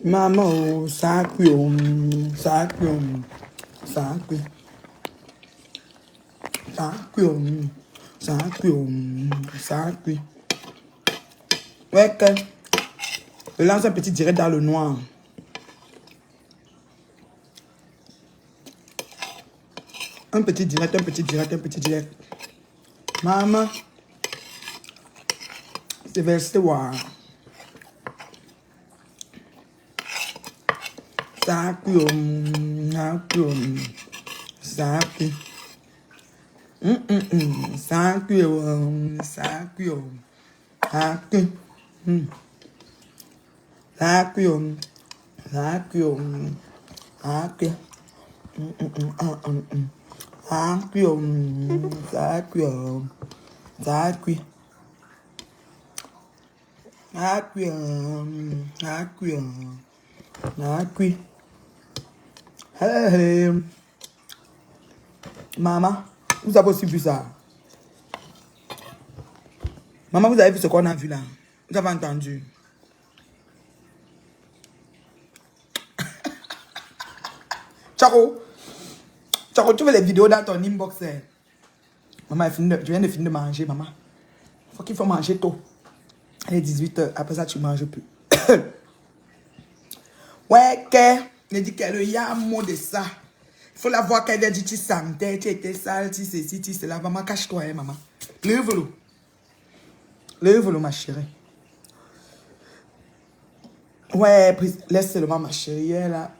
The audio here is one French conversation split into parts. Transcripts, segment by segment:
Maman, ça cuit, ça cuit, ça cuit, ça cuit, ça cuit, ça cuit. Ouais, que je lance un petit direct dans le noir. Un petit direct, un petit direct, un petit direct. Maman, c'est versé voir. Ça cuit, ça cuit, ça cuit. Ça cuit, ça cuit, ça cuit. Ça cuit, ça cuit, ça cuit. Ça cuit, ça cuit, ça cuit. Ça cuit, ça cuit, ça cuit. Hey, hey. Maman, vous avez aussi vu ça? Maman, vous avez vu ce qu'on a vu là? Vous avez entendu? Charo, Charo, tu veux les vidéos dans ton inbox? Maman, je viens de finir de manger, maman. Il faut manger tôt. Elle est 18h, après ça, tu ne manges plus. Ouais, elle dit qu'elle y a un mot de ça. Il faut la voir qu'elle vient dire tu sentais, tu étais sale, tu ceci, tu cela. Maman, cache-toi, hein, maman. Lève-le. Lève-le, ma chérie. Ouais, laisse seulement, ma chérie. Là.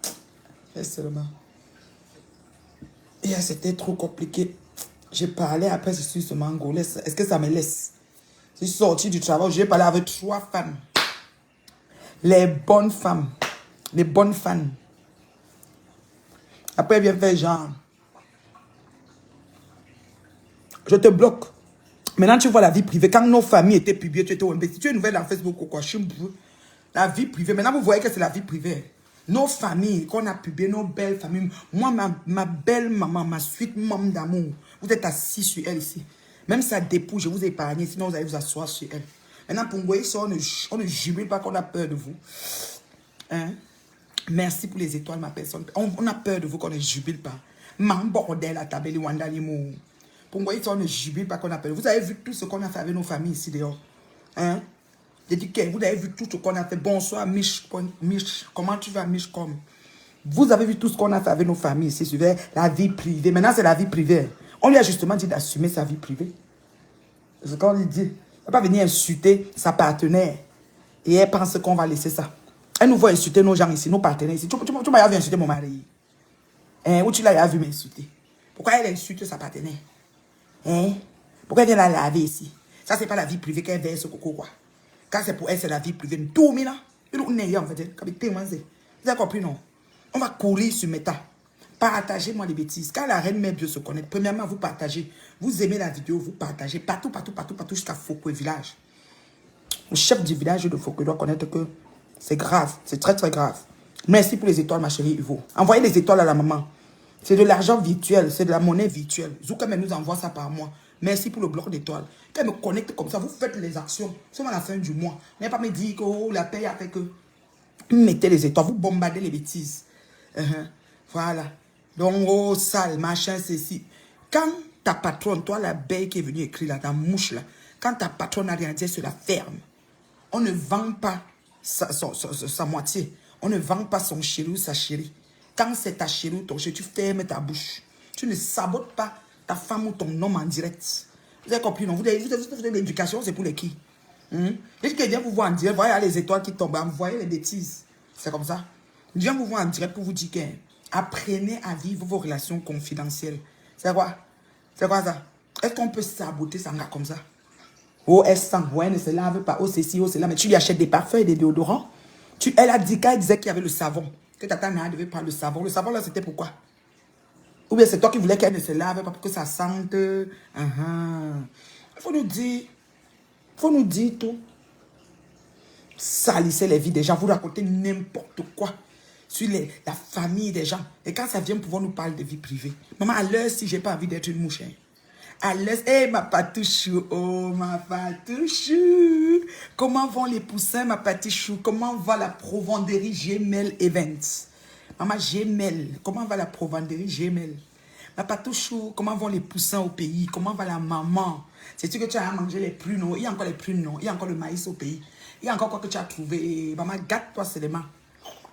Laisse seulement. Et c'était trop compliqué. J'ai parlé après, je suis ce mango. Est-ce que ça me laisse? Je suis sorti du travail, j'ai parlé avec 3 femmes. Les bonnes femmes. Les bonnes femmes. Après, elle vient faire genre. Je te bloque. Maintenant, tu vois la vie privée. Quand nos familles étaient publiées, tu étais au MBC. Tu es nouvelle dans Facebook ou quoi? La vie privée. Maintenant, vous voyez que c'est la vie privée. Nos familles, qu'on a publié, nos belles familles. Moi, ma belle maman, ma suite maman d'amour. Vous êtes assis sur elle ici. Même sa dépouille, je vous ai épargné. Sinon, vous allez vous asseoir sur elle. Maintenant, pour vous voyez ça, on ne jubile pas qu'on a peur de vous. Hein? Merci pour les étoiles, ma personne. On a peur de vous qu'on ne jubile pas. Man bordel à tabeli wanda limo. Pour vous voyez ça, on ne jubile pas qu'on a peur de vous. Vous avez vu tout ce qu'on a fait avec nos familles ici dehors. Hein? J'ai dit que vous avez vu tout ce qu'on a fait. Bonsoir, Mich. Comment tu vas, Mich? Comme vous avez vu tout ce qu'on a fait avec nos familles ici. Sur la vie privée. Maintenant, c'est la vie privée. On lui a justement dit d'assumer sa vie privée. C'est ce qu'on lui dit. Elle ne va pas venir insulter sa partenaire. Et elle pense qu'on va laisser ça. Elle nous voit insulter nos gens ici, nos partenaires ici. Tu m'as vu insulter mon mari. Hein? Où tu l'as vu m'insulter? Pourquoi elle insulte sa partenaire? Hein? Pourquoi elle vient la laver ici? Ça, c'est pas la vie privée qu'elle verse au coco, quoi. Quand c'est pour elle, c'est la vie privée. Tout, mais là, vous avez compris, non? On va courir sur Meta. Partagez-moi les bêtises. Quand la reine mère Dieu se connaît, premièrement, vous partagez. Vous aimez la vidéo, vous partagez partout, jusqu'à Foucault village. Le chef du village de Foucault doit connaître que c'est grave. C'est très, très grave. Merci pour les étoiles, ma chérie Ivo. Envoyez les étoiles à la maman. C'est de l'argent virtuel, c'est de la monnaie virtuelle. Zouka nous envoie ça par mois. Merci pour le bloc d'étoiles. Quand elle me connecte comme ça, vous faites les actions. C'est à la fin du mois. N'allez pas me dire que oh, la paye a fait que... Mettez les étoiles, vous bombardez les bêtises. Voilà. Donc, oh, sale, machin, ceci. Quand ta patronne, toi, l'abeille qui est venue écrire là, ta mouche là, quand ta patronne a rien dit sur la ferme, on ne vend pas sa moitié. On ne vend pas son chéri ou sa chérie. Quand c'est ta chérie ou ton chéri, tu fermes ta bouche. Tu ne sabotes pas ta femme ou ton homme en direct. Vous avez compris, non? Vous avez l'éducation, c'est pour les qui? Dès que quelqu'un vous voit en direct, voyez les étoiles qui tombent, vous voyez les bêtises. C'est comme ça. Je viens vous voir en direct pour vous dire que apprenez à vivre vos relations confidentielles. C'est quoi? C'est quoi ça? Est-ce qu'on peut saboter ça comme ça? Oh, elle sent, ouais, elle ne se lave pas, oh, ceci, oh, cela, mais tu lui achètes des parfums et des déodorants. Elle a dit, quand elle disait qu'il y avait le savon, que Tata Nana devait prendre le savon. Le savon, là, c'était pourquoi? Ou bien c'est toi qui voulais qu'elle ne se lave pas pour que ça sente. Il faut nous dire tout. Salissez les vies des gens, vous racontez n'importe quoi sur la famille des gens. Et quand ça vient pouvoir nous parler de vie privée. Maman, à l'heure, si j'ai pas envie d'être une mouche, À l'aise. Eh, ma patouchou. Oh, ma patouchou. Comment vont les poussins, ma patouchou? Comment va la Provenderie Gmail Events? Maman Gmail. Comment va la Provenderie Gmail? Ma patouchou. Comment vont les poussins au pays? Comment va la maman? Sais-tu que tu as mangé les prunes? Non? Il y a encore les prunes, non? Il y a encore le maïs au pays. Il y a encore quoi que tu as trouvé? Maman, gâte-toi seulement.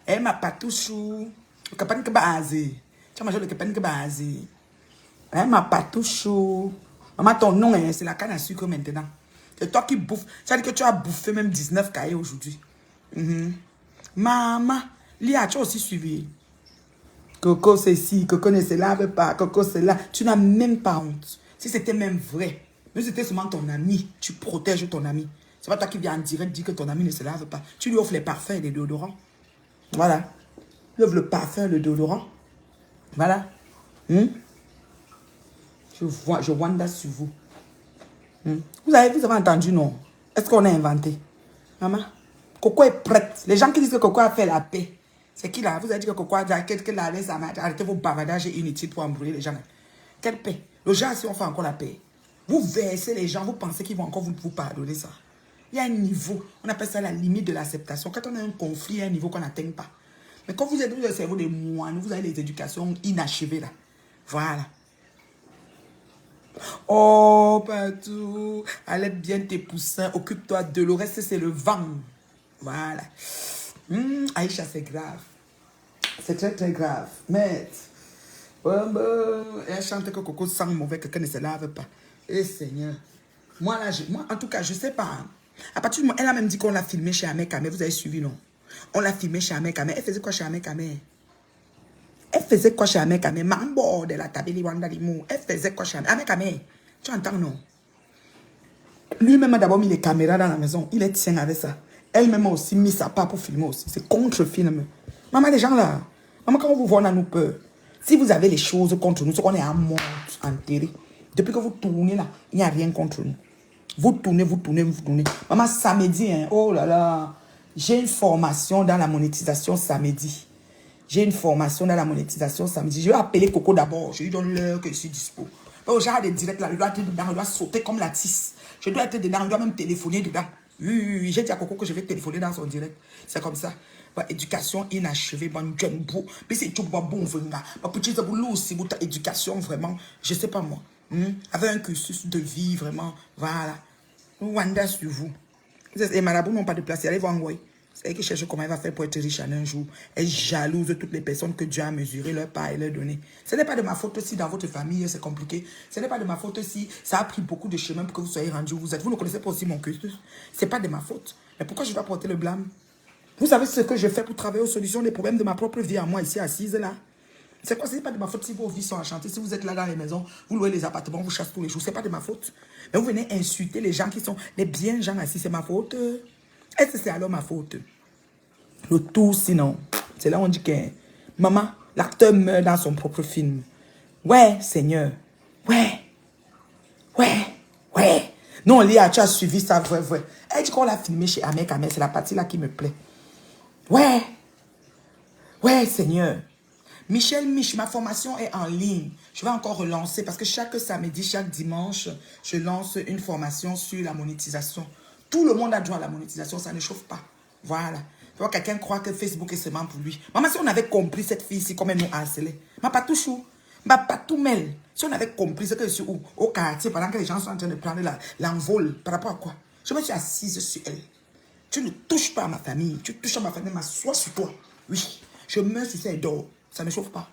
Eh, ma patouchou. Le capane que basé. Tu as mangé le capane que basé. Hein, ma patouchou. Maman, ton nom, hein, c'est la canne à sucre maintenant. C'est toi qui bouffes. Ça veut dire que tu as bouffé même 19 cahiers aujourd'hui. Maman, Lia, tu as aussi suivi. Coco, c'est ci, Coco ne se lave pas, Coco, c'est là. Tu n'as même pas honte. Si c'était même vrai, mais c'était seulement ton ami, tu protèges ton ami. C'est pas toi qui viens en direct dire que ton ami ne se lave pas. Tu lui offres les parfums et les déodorants. Voilà. Tu lui offres le parfum, le déodorant. Voilà. Je wanda sur vous. Vous avez entendu, non? Est-ce qu'on a inventé? Maman, Coco est prête. Les gens qui disent que Coco a fait la paix, c'est qui là? Vous avez dit que Coco a dit que la laisse arrêtez vos bavardages inutiles pour embrouiller les gens. Quelle paix? Le genre, si on fait encore la paix, vous versez les gens, vous pensez qu'ils vont encore vous pardonner ça. Il y a un niveau, on appelle ça la limite de l'acceptation. Quand on a un conflit, il y a un niveau qu'on n'atteint pas. Mais quand vous êtes dans le cerveau des moines, vous avez les éducations inachevées là. Voilà. Oh, Patou, allez bien tes poussins, occupe-toi de le reste, c'est le vent. Voilà. Aïcha, c'est grave. C'est très, très grave. Mais, elle chante que Coco sent mauvais, que quelqu'un ne se lave pas. Eh, Seigneur. Moi, là, moi, en tout cas, je ne sais pas. À partir du moment, elle a même dit qu'on l'a filmé chez Ahmed Kamé. Vous avez suivi, non? On l'a filmé chez Ahmed Kamé. Elle faisait quoi chez Ahmed Kamé? Elle faisait quoi chez Ahmed Kamé? Mambo de la tabeli wanda limou. Elle faisait quoi chez Ahmed Kamé? Tu entends, non? Lui-même a d'abord mis les caméras dans la maison. Il est tient avec ça. Elle-même a aussi mis sa part pour filmer aussi. C'est contre-film. Maman, les gens là, maman, quand on vous voit, on a nous peur. Si vous avez les choses contre nous, c'est qu'on est à mort, enterré. Depuis que vous tournez là, il n'y a rien contre nous. Vous tournez, vous tournez, vous tournez. Maman, samedi, hein, oh là là, j'ai une formation dans la monétisation samedi. J'ai une formation dans la monétisation samedi. Je vais appeler Coco d'abord. Je lui donne l'heure que je suis dispo. Au genre de direct là, je dois être dedans, je dois sauter comme la tisse. Je dois être dedans, je dois même téléphoner dedans. Oui. J'ai dit à Coco que je vais téléphoner dans son direct. C'est comme ça. Éducation inachevée, bon, puis c'est tout bon, venga. Petit boulot aussi, éducation vraiment, je sais pas moi. Avec un cursus de vie vraiment, voilà. Wanda sur vous. Les marabouts n'ont pas de place, allez voir en c'est elle qui cherche comment elle va faire pour être riche en un jour. Elle jalouse de toutes les personnes que Dieu a mesurées, leur part et leur donné. Ce n'est pas de ma faute si dans votre famille c'est compliqué. Ce n'est pas de ma faute si ça a pris beaucoup de chemin pour que vous soyez rendu où vous êtes. Vous ne connaissez pas aussi mon cursus. Ce n'est pas de ma faute. Mais pourquoi je dois porter le blâme? Vous savez ce que je fais pour travailler aux solutions des problèmes de ma propre vie à moi ici assise là? C'est quoi? Ce n'est pas de ma faute si vos vies sont enchantées. Si vous êtes là dans les maisons, vous louez les appartements, vous chassez tous les jours. Ce n'est pas de ma faute. Mais vous venez insulter les gens qui sont les bien gens assis. C'est ma faute. Est-ce que c'est alors ma faute? Le tout, sinon, c'est là où on dit que maman, l'acteur meurt dans son propre film. Ouais, Seigneur. Ouais. Non, Léa, tu as suivi ça, vrai. Elle dit qu'on l'a filmé chez Ahmed Kamé. C'est la partie là qui me plaît. Ouais, Seigneur. Michel Mich, ma formation est en ligne. Je vais encore relancer parce que chaque samedi, chaque dimanche, je lance une formation sur la monétisation. Tout le monde a droit à la monétisation, ça ne chauffe pas. Voilà. Tu vois, quelqu'un croit que Facebook est seulement pour lui. Maman, si on avait compris cette fille ici, comme elle nous harcelait. Ma pas tout chou. Ma pas tout mêle. Si on avait compris ce que je suis au quartier, pendant que les gens sont en train de prendre l'envol, par rapport à quoi? Je me suis assise sur elle. Tu ne touches pas à ma famille. Tu touches à ma famille, m'assois sur toi. Oui. Je meurs si ça et dors. Ça ne chauffe pas.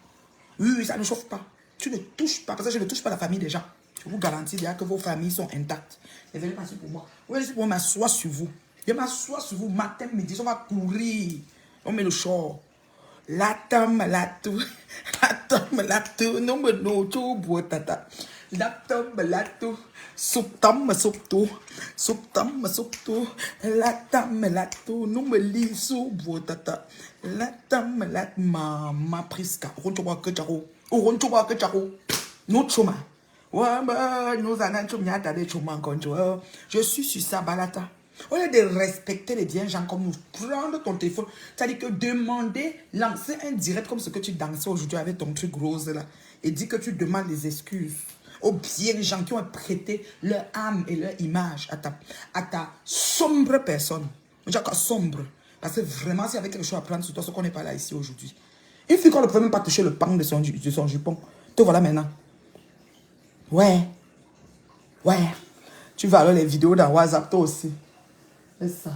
Oui, ça ne chauffe pas. Tu ne touches pas, parce que je ne touche pas la famille des gens. Je vous garantis déjà que vos familles sont intactes. Ne venez pas pour moi. Vous venez pour m'asseoir sur vous. Je m'assois sur vous matin, midi, on va courir. On met le short. La tame, la tout. La tame, la tout. Non, mais non, tout bois, tata. La tame, la tout. Soup tam, soup tout. Soup tam, soup tout. La tame, la tout. Non, mais lis, soup bois, tata. La tame, la ma prisca. Ronchoua que charo. Ronchoua que charo. Non, choma. Ouais, bah, nous allons chomia, t'as des choma encore. Je suis sur ça, balata. Au lieu de respecter les bien gens comme nous, prendre ton téléphone, c'est-à-dire que demander, lancer un direct comme ce que tu dansais aujourd'hui avec ton truc rose là, et dire que tu demandes des excuses. aux bien gens qui ont prêté leur âme et leur image à ta sombre personne. Je dis encore sombre. Parce que vraiment, s'il y avait quelque chose à prendre sur toi, ce qu'on n'est pas là ici aujourd'hui. Une fille qu'on ne pouvait même pas toucher le pan de son jupon. Te voilà maintenant. Ouais. Ouais. Tu vas alors les vidéos dans WhatsApp, toi aussi. C'est ça.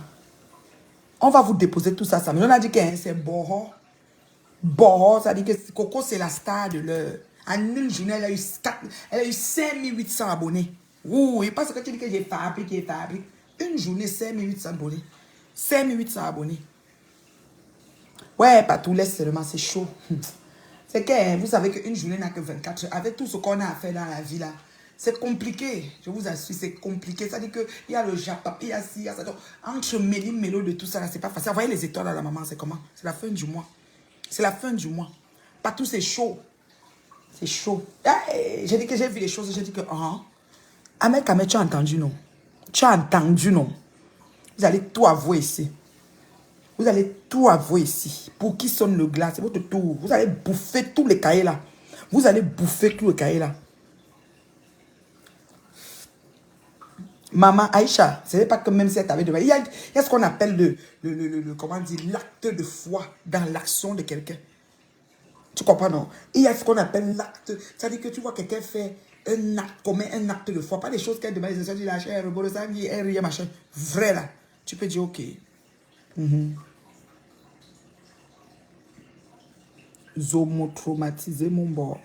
On va vous déposer tout ça. Mais on a dit que c'est Boro. Boro, ça dit que Coco, c'est la star de l'heure. En une journée, elle a eu 5800 abonnés. Oui, parce que tu dis que j'ai fabriqué. Une journée, 5800 abonnés. 5800 abonnés. Ouais, pas tout, laisse seulement, c'est chaud. C'est que vous savez qu'une journée n'a que 24 heures. Avec tout ce qu'on a à faire dans la vie là, c'est compliqué. Je vous assure, c'est compliqué. Ça dit qu'il y a le Japon, il y a ci, il y a ça. Donc, entre mélo de tout ça là, c'est pas facile. Vous voyez les étoiles à la maman, c'est comment? C'est la fin du mois. C'est la fin du mois. Pas tout, c'est chaud. C'est chaud. J'ai dit que j'ai vu les choses, j'ai dit que, Ahmed Kamel, tu as entendu, non? Tu as entendu, non? Vous allez tout avouer ici. Vous allez tout avouer ici. Pour qui sonne le glas, c'est votre tour. Vous allez bouffer tous les cahiers là. Vous allez bouffer tous les cahiers là. Maman Aïcha, ce n'est pas que même si elle t'avait demandé. Il y a ce qu'on appelle comment dire, l'acte de foi dans l'action de quelqu'un. Tu comprends, non? Il y a ce qu'on appelle l'acte. C'est-à-dire que tu vois quelqu'un faire un acte, commet un acte de foi. Pas des choses qu'elle demande, elle dit la chair, le sang, elle rit, machin. Vrai là. Tu peux dire, ok. Zomo traumatisé mon bord.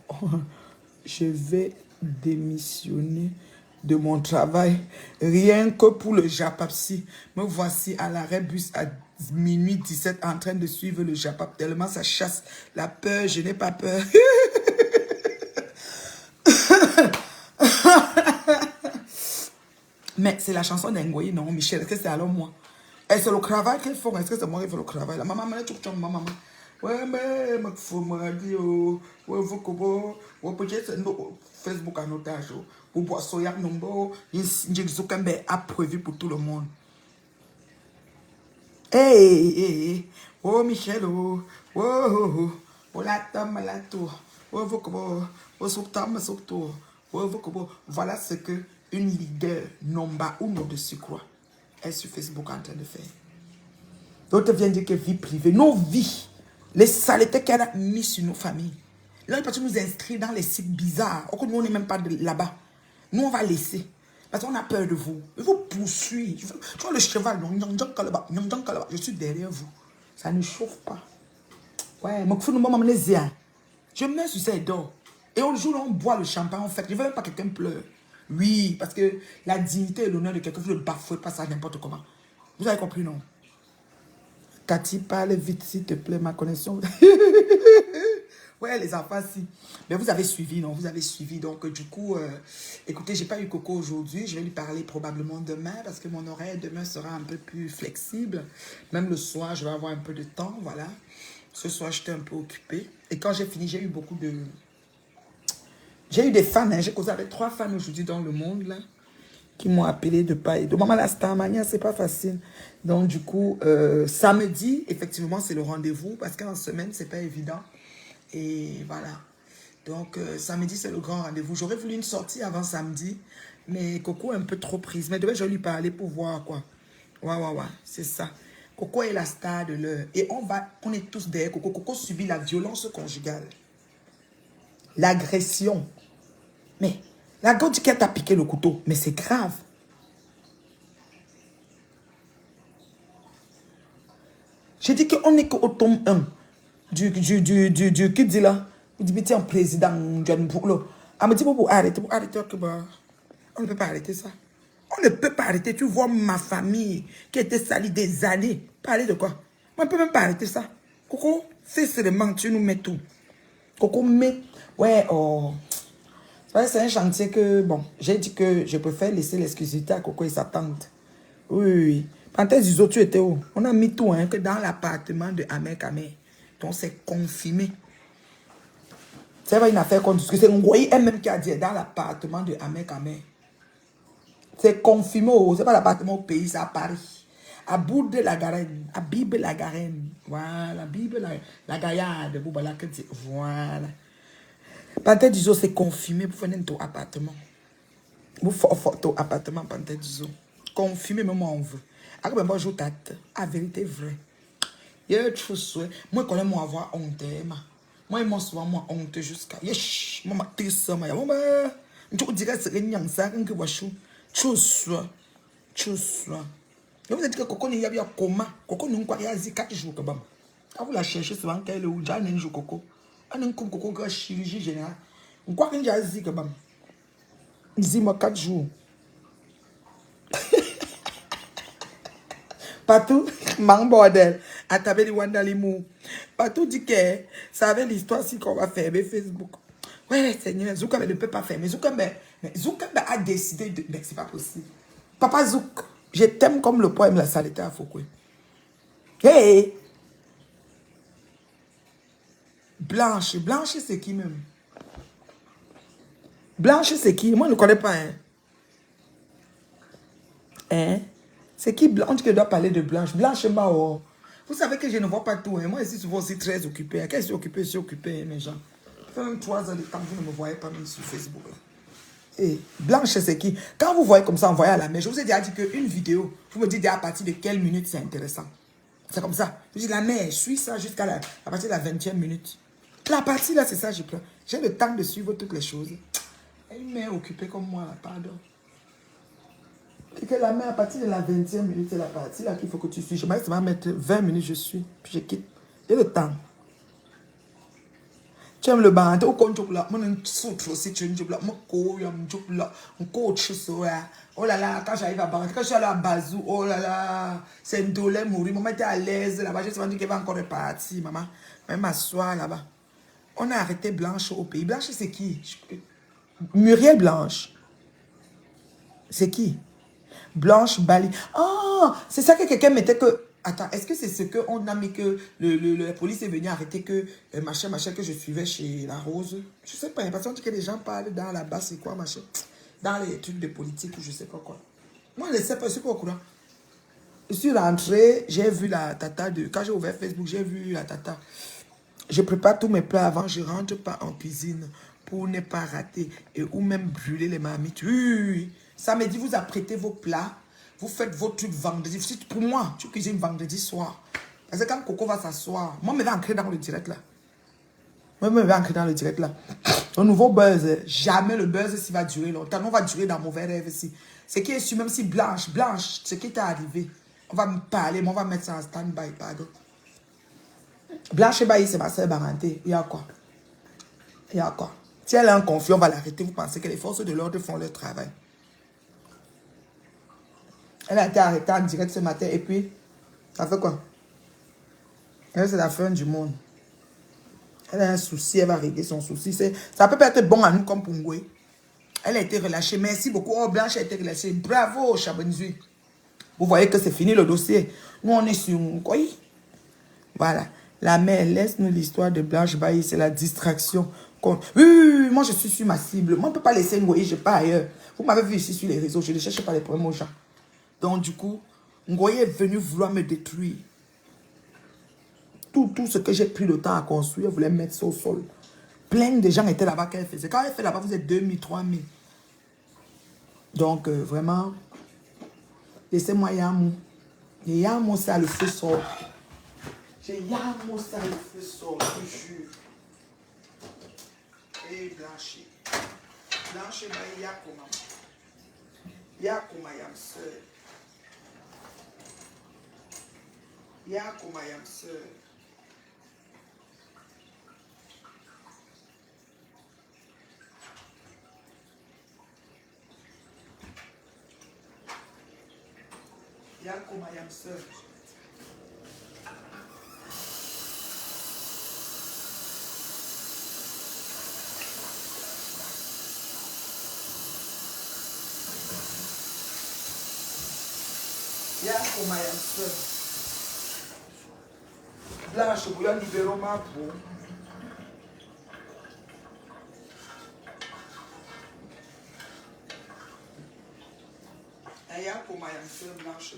Je vais démissionner de mon travail rien que pour le Japapsi. Me voici à l'arrêt bus à minuit 17 en train de suivre le Japap. Tellement ça chasse la peur, je n'ai pas peur. Mais c'est la chanson d'Engoyi, non, Michel. Est-ce que c'est alors moi? Est-ce que c'est le travail qu'ils font? Est-ce que c'est moi qui fais le travail? La maman, maman. Ouais, mais je faut me dire, ouais, vous comment, ouais, peut-être Facebook en otage, ou boire soya, non, bon, Zuckerberg a prévu pour tout le monde. Hey, oh, Michel, oh, la tome, la tour, oh, vous comment, oh, souptam, souptour, oh, vous comment, voilà ce que une leader, nomba ou non de surcroît, est sur Facebook en train de faire. D'autres viennent dire que vie privée, nos vies, les saletés qu'elle a mis sur nos familles. Là, parce que nous inscrire dans les sites bizarres. Nous, on n'est même pas là-bas. Nous, on va laisser. Parce qu'on a peur de vous. Il faut poursuivre. Tu vois le cheval, je suis derrière vous. Ça ne chauffe pas. Ouais, je mets sur ces dents. Et au jour où on boit le champagne, en fait, je ne veux même pas que quelqu'un pleure. Oui, parce que la dignité et l'honneur de quelqu'un, vous ne bafouez pas ça n'importe comment. Vous avez compris, non? Cathy, parle vite, s'il te plaît, ma connexion. Ouais, les enfants, si. Mais vous avez suivi, non? Vous avez suivi. Donc, du coup, écoutez, j'ai pas eu Coco aujourd'hui. Je vais lui parler probablement demain parce que mon horaire demain sera un peu plus flexible. Même le soir, je vais avoir un peu de temps, voilà. Ce soir, j'étais un peu occupée. Et quand j'ai fini, j'ai eu beaucoup de... J'ai eu des fans, hein. J'ai causé avec 3 fans aujourd'hui dans le monde, là, qui m'ont appelé de pas et de maman la Starmania, c'est pas facile. Donc du coup, samedi, effectivement, c'est le rendez-vous parce qu'en semaine, c'est pas évident. Et voilà. Donc samedi, c'est le grand rendez-vous. J'aurais voulu une sortie avant samedi, mais Coco est un peu trop prise. Mais demain, je vais lui parler pour voir quoi. Ouais, c'est ça. Coco est la star de l'heure. Et on est tous derrière Coco. Coco subit la violence conjugale. L'agression. Mais la gosse dit qu'elle t'a piqué le couteau. Mais c'est grave. J'ai dit qu'on est qu'au tome 1 du qui dit là. Il dit, mais tiens, président, John Bourlo. Elle me dit, bon, arrêtez, on ne peut pas arrêter ça. On ne peut pas arrêter. Tu vois ma famille qui était salie des années. Parler de quoi? On ne peut même pas arrêter ça. Coco, c'est seulement, tu nous mets tout. Coco met, ouais, oh. C'est un chantier que, bon, j'ai dit que je préfère laisser l'exclusivité à Coco et sa tante. Oui. Pendant les autres, tu étais où? On a mis tout, hein, que dans l'appartement de Ahmed Kamel. Donc, c'est confirmé. C'est pas une affaire qu'on discute. C'est Ngoyi elle-même qui a dit dans l'appartement de Ahmed Kamel. C'est confirmé. C'est pas l'appartement au pays, c'est à Paris. À Bourde la Garenne. À Bible la Garenne. Voilà. Bible la Gaillade. Voilà. Panthère du zoo, c'est confirmé pour venir dans ton appartement. Vous faites ton appartement, Panthère du zoo. Confirmé, même moi, on veut. Après, moi, je tâte. À vérité vraie. Il y a autre chose. Moi, je connais mon avoir honte. Moi, je suis souvent honte jusqu'à. Yesh, moi, je suis triste. Je dirais que c'est rien. Ça, que je suis. Chose. Chose. Je vous ai dit que Coco n'y a pas comment. Coco n'y a pas 4 jours. Quand vous la cherchez souvent, qu'elle est où? J'ai un jour Coco. Un coup Coco qui est chirurgie générale. On croit qu'il y a dit que bam. Dis-moi 4 jours. Partout, man bordel. À table de Wanda Limou. Partout dit que ça avait l'histoire si qu'on va fermer Facebook. Ouais, Seigneur, Zouk ne peut pas fermer. Zouk a décidé de. Mais c'est pas possible. Papa Zouk, je t'aime comme le poème La Saleté à Foucault. Hey! Blanche. Blanche, c'est qui même? Blanche, c'est qui? Moi, je ne connais pas. Hein? C'est qui Blanche qui doit parler de Blanche? Blanche Mao. Vous savez que je ne vois pas tout. Moi, je suis souvent aussi très occupé. Quand je suis occupé, mes gens. Ça fait même 3 ans de temps que vous ne me voyez pas même sur Facebook. Là. Et Blanche, c'est qui? Quand vous voyez comme ça, envoyez à la main. Je vous ai déjà dit qu'une vidéo, vous me dites à partir de quelle minute c'est intéressant. C'est comme ça. Je dis la mère, je suis ça jusqu'à à partir de la 20e minute. La partie là, c'est ça, je prends. J'ai le temps de suivre toutes les choses. Une mère occupée comme moi, là, pardon. Et que la mère, à partir de la 20e minute, c'est la partie là qu'il faut que tu suis. Je vais mettre 20 minutes, je suis, puis je quitte. J'ai le temps. Tu aimes le bandé, au compte là, mon soutre aussi, tu es là, mon coach, mon coach, oh là là, quand j'arrive à Banque, quand je suis allé à Bazou, oh là là, c'est un dolé mourir, maman était à l'aise là-bas, je me dit qu'elle va encore repartir, maman, même m'asseoir là-bas. On a arrêté Blanche au pays. Blanche, c'est qui? Muriel Blanche. C'est qui? Blanche Bali. Ah, c'est ça que quelqu'un mettait que... Attends, est-ce que c'est ce qu'on a mis que la police est venue arrêter que machin que je suivais chez La Rose? Je sais pas, parce qu'on dit que les gens parlent dans la base, c'est quoi machin? Dans les trucs de politique ou je sais pas quoi. Moi, je ne sais pas, je suis pas au courant. Je suis rentré, j'ai vu la tata de... Quand j'ai ouvert Facebook, j'ai vu la tata. Je prépare tous mes plats avant, je ne rentre pas en cuisine pour ne pas rater et ou même brûler les marmites. Oui. Samedi, vous apprêtez vos plats, vous faites vos trucs vendredi. Pour moi, tu cuisines vendredi soir. Parce que quand Coco va s'asseoir, moi, je vais entrer dans le direct là. Moi, je vais entrer dans le direct là. Le nouveau buzz, jamais le buzz s'il va durer longtemps. On va durer dans mauvais rêve ici. Ce qui est sûr, même si Blanche, ce qui t'est arrivé, on va me parler, mais on va mettre ça en stand-by, pardon. Blanche Bailly, c'est ma soeur Baranté. Il y a quoi? Il y a quoi? Si elle est en conflit, on va l'arrêter. Vous pensez que les forces de l'ordre font leur travail? Elle a été arrêtée en direct ce matin et puis, ça fait quoi? Elle, c'est la fin du monde. Elle a un souci, elle va régler son souci. Ça peut pas être bon à nous comme Pungwe. Elle a été relâchée. Merci beaucoup. Oh, Blanche a été relâchée. Bravo, Chabonzui. Vous voyez que c'est fini le dossier. Nous, on est sur quoi? Voilà. La mère, laisse-nous l'histoire de Blanche Bailly. C'est la distraction. Oui, moi, je suis sur ma cible. Moi, on ne peut pas laisser Ngoye, je pars ailleurs. Vous m'avez vu ici sur les réseaux. Je ne cherche pas les problèmes aux gens. Donc, du coup, Ngoye est venu vouloir me détruire. Tout ce que j'ai pris le temps à construire, voulait mettre ça au sol. Plein de gens étaient là-bas qu'elle faisait. Quand elle fait là-bas, vous êtes 2000, 3000. Donc, vraiment, laissez-moi Yamou. Et Yamou, ça, le feu sort. J'ai Yamou, ça, le feu sort, je te jure. Et Blanche. Blanche, Yakoma. Yakoma, Yam sœur. Yakoma, Yam sœur. Yakoma, Yam sœur. Yakoma, Yam sœur. Blanche, vous l'avez libéré ma peau. Yakoma, Yam sœur, Blanche,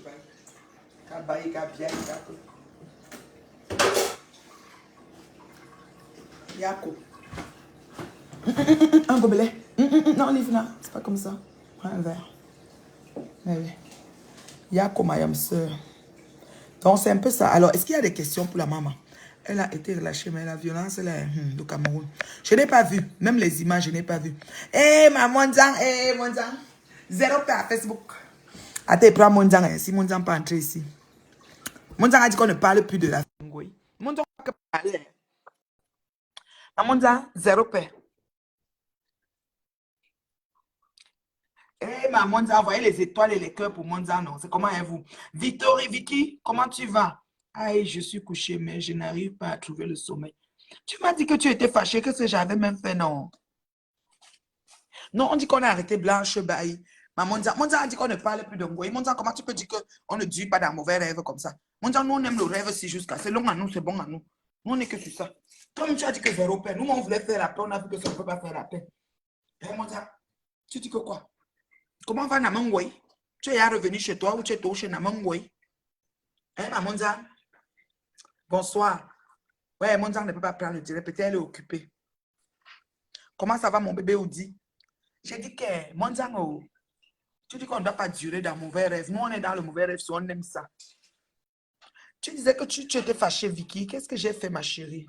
Kabaye, Kabia, Yako. Un gobelet. Non, Livna, c'est pas comme ça. Prends un verre. Allez. Yako, ma sœur. Donc, c'est un peu ça. Alors, est-ce qu'il y a des questions pour la maman? Elle a été relâchée, mais la violence, elle est du Cameroun. Je n'ai pas vu. Même les images, je n'ai pas vu. Eh, ma Monzang, Monzang. Zéro paix à Facebook. Attends, prends Monzang. Si Monzang pas entrer ici. Monzang a dit qu'on ne parle plus de la Ngoï. Monzang n'a pas parlé. Monzang, zéro paix. Eh, ma Monzang, envoyez les étoiles et les cœurs pour Monzang, non? C'est comment est vous? Victor et Vicky, comment tu vas? Aïe, je suis couché, mais je n'arrive pas à trouver le sommeil. Tu m'as dit que tu étais fâché, que ce que j'avais même fait, non? Non, on dit qu'on a arrêté Blanche Bailly. Ma Monzang a dit qu'on ne parle plus de Ngoï. Monzang, comment tu peux dire qu'on ne dit pas d'un mauvais rêve comme ça? Monzang, nous, on aime le rêve si jusqu'à. C'est long à nous, c'est bon à nous. Nous, on n'est que sur ça. Comme tu as dit que zéro paix, nous, on voulait faire la paix, on a vu que ça ne peut pas faire la paix. Eh, Monzang, tu dis que quoi? Comment va Namangway? Tu es revenu chez toi ou tu es tout chez Namangway? Hein, ma Monzang? Bonsoir. Ouais, Monzang ne peut pas prendre le direct, peut-être elle est occupée. Comment ça va mon bébé Oudi? J'ai dit que Monzang, oh, tu dis qu'on ne doit pas durer dans le mauvais rêve. Nous, on est dans le mauvais rêve, si on aime ça. Tu disais que tu étais fâchée, Vicky. Qu'est-ce que j'ai fait, ma chérie?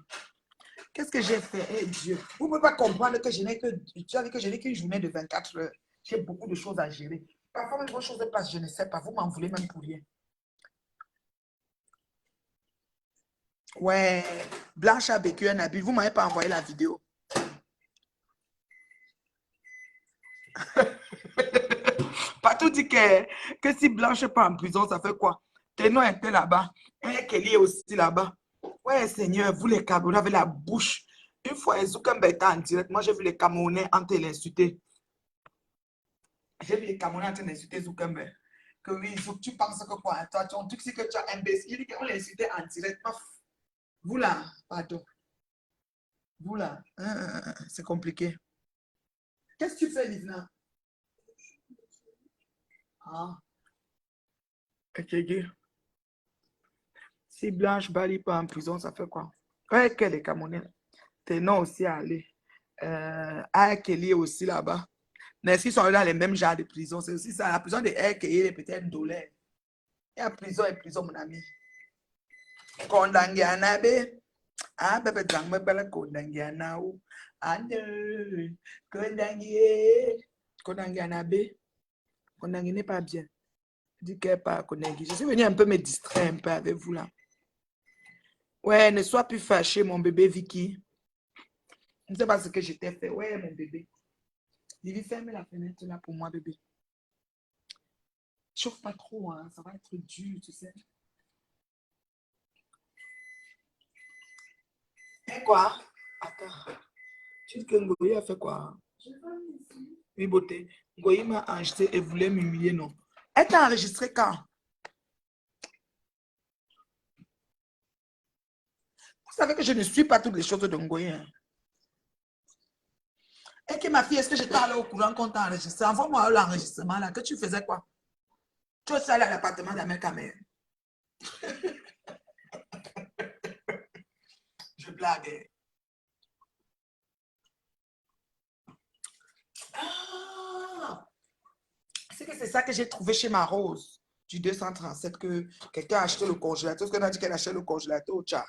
Qu'est-ce que j'ai fait? Eh Dieu. Vous ne pouvez pas comprendre que je n'ai que, tu as dit que je n'ai qu'une journée de 24 heures. J'ai beaucoup de choses à gérer. Parfois, même vos choses passent, je ne sais pas. Vous m'en voulez même pour rien. Ouais, Blanche a vécu un abus. Vous ne m'avez pas envoyé la vidéo. Partout dit que si Blanche n'est pas en prison, ça fait quoi? Ténon était là-bas. Et Kelly est aussi là-bas. Ouais, Seigneur, vous les Camerounais avez la bouche. Une fois, Zoukambe était en direct. Moi, j'ai vu les Camerounais en train de l'insulter. J'ai vu les Camerounais en train d'insulter Zoukambe. Que oui, Zouk, tu penses que quoi? Toi, ton truc, c'est que tu as imbécile. Il dit qu'on l'insultait en direct. Vous là, pardon. Vous là, c'est compliqué. Qu'est-ce que tu fais, Livna? Ah, ok. Si Blanche Bali pas en prison, ça fait quoi? Ouais, qu'elle est Camerounais. T'es non aussi allé. Kelly est aussi là-bas. Mais s'ils sont dans les mêmes genres de prison, c'est aussi ça. La prison de Kelly est peut-être dollar. Il y a prison et prison, mon ami. Condamné à Nabe. Ah, bébé, dans me belle condamné à Naou. Ah, non. Condamné. Condamné à Nabe. Condamné n'est pas bien. Dis qu'elle n'est pas condamné. Je suis venu un peu me distraire un peu avec vous là. Ouais, ne sois plus fâché, mon bébé Vicky. Je ne sais pas ce que je t'ai fait. Ouais, mon bébé. Vivi, ferme la fenêtre là pour moi, bébé. Chauffe pas trop, hein. Ça va être dur, tu sais. Et quoi? Attends. Tu dis que Ngoyi a fait quoi? Oui, beauté. Ngoyi m'a enregistré et voulait m'humilier, non? Elle t'a enregistré quand? Vous savez que je ne suis pas toutes les choses de Ngoyi. Hein? Et que ma fille, est-ce que j'étais allée au courant qu'on t'a enregistré? Envoie-moi l'enregistrement là. Que tu faisais quoi? Tu es allé à l'appartement de ma mère. Je blague. Ah! C'est que c'est ça que j'ai trouvé chez ma Rose du 237 que quelqu'un a acheté le congélateur. Parce qu'on a dit qu'elle achète le congélateur au tcha.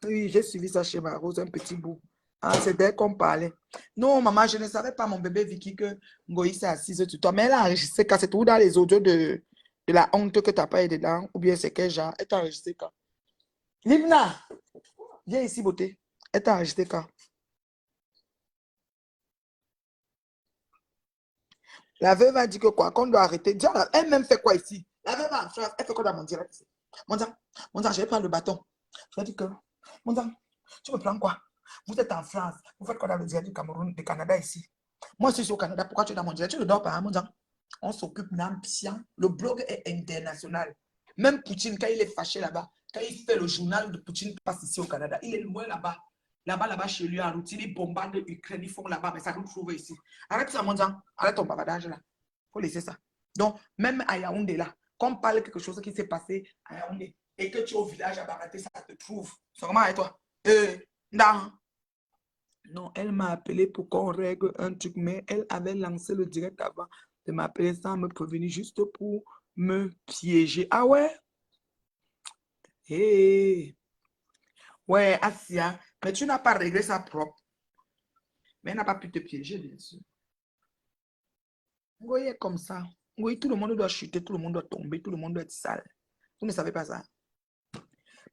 Oui, j'ai suivi ça chez ma Rose, un petit bout. Ah, c'est d'elle qu'on parlait. Non, maman, je ne savais pas, mon bébé Vicky, que Ngoï s'est assise sur toi. Mais elle a enregistré quand c'est tout dans les audios de la honte que tu n'as pas été dedans. Ou bien c'est quel genre? Elle t'a enregistré quand? Livna, viens ici, beauté. Elle t'a enregistré quand? La veuve a dit que quoi? Qu'on doit arrêter. Elle-même fait quoi ici? La veuve en France, elle fait quoi dans mon direct ici? Mon je vais prendre le bâton. Je vais dire que, mon tu me prends quoi? Vous êtes en France. Vous faites quoi dans le direct du Cameroun, du Canada ici? Moi, je suis au Canada. Pourquoi tu es dans mon direct? Tu ne dors pas, hein, mon on s'occupe d'un bien. Le blog est international. Même Poutine, quand il est fâché là-bas, quand il fait le journal de Poutine passe ici au Canada, il est loin là-bas. Là-bas, chez lui, en route, il bombarde l'Ukraine, ils font là-bas, mais ça nous trouve ici. Arrête ça, mon arrête ton bavardage là. Il faut laisser ça. Donc, même à Yaoundé là, quand on parle de quelque chose qui s'est passé à Yaoundé et que tu es au village à Baraté, ça te trouve. C'est vraiment avec toi. Non. Non, elle m'a appelé pour qu'on règle un truc, mais elle avait lancé le direct avant de m'appeler sans me prévenir, juste pour me piéger. Ah ouais? Hé! Ouais, Asia, mais tu n'as pas réglé ça propre. Mais elle n'a pas pu te piéger, bien sûr. Vous voyez comme ça. Oui, tout le monde doit chuter, tout le monde doit tomber, tout le monde doit être sale. Vous ne savez pas ça.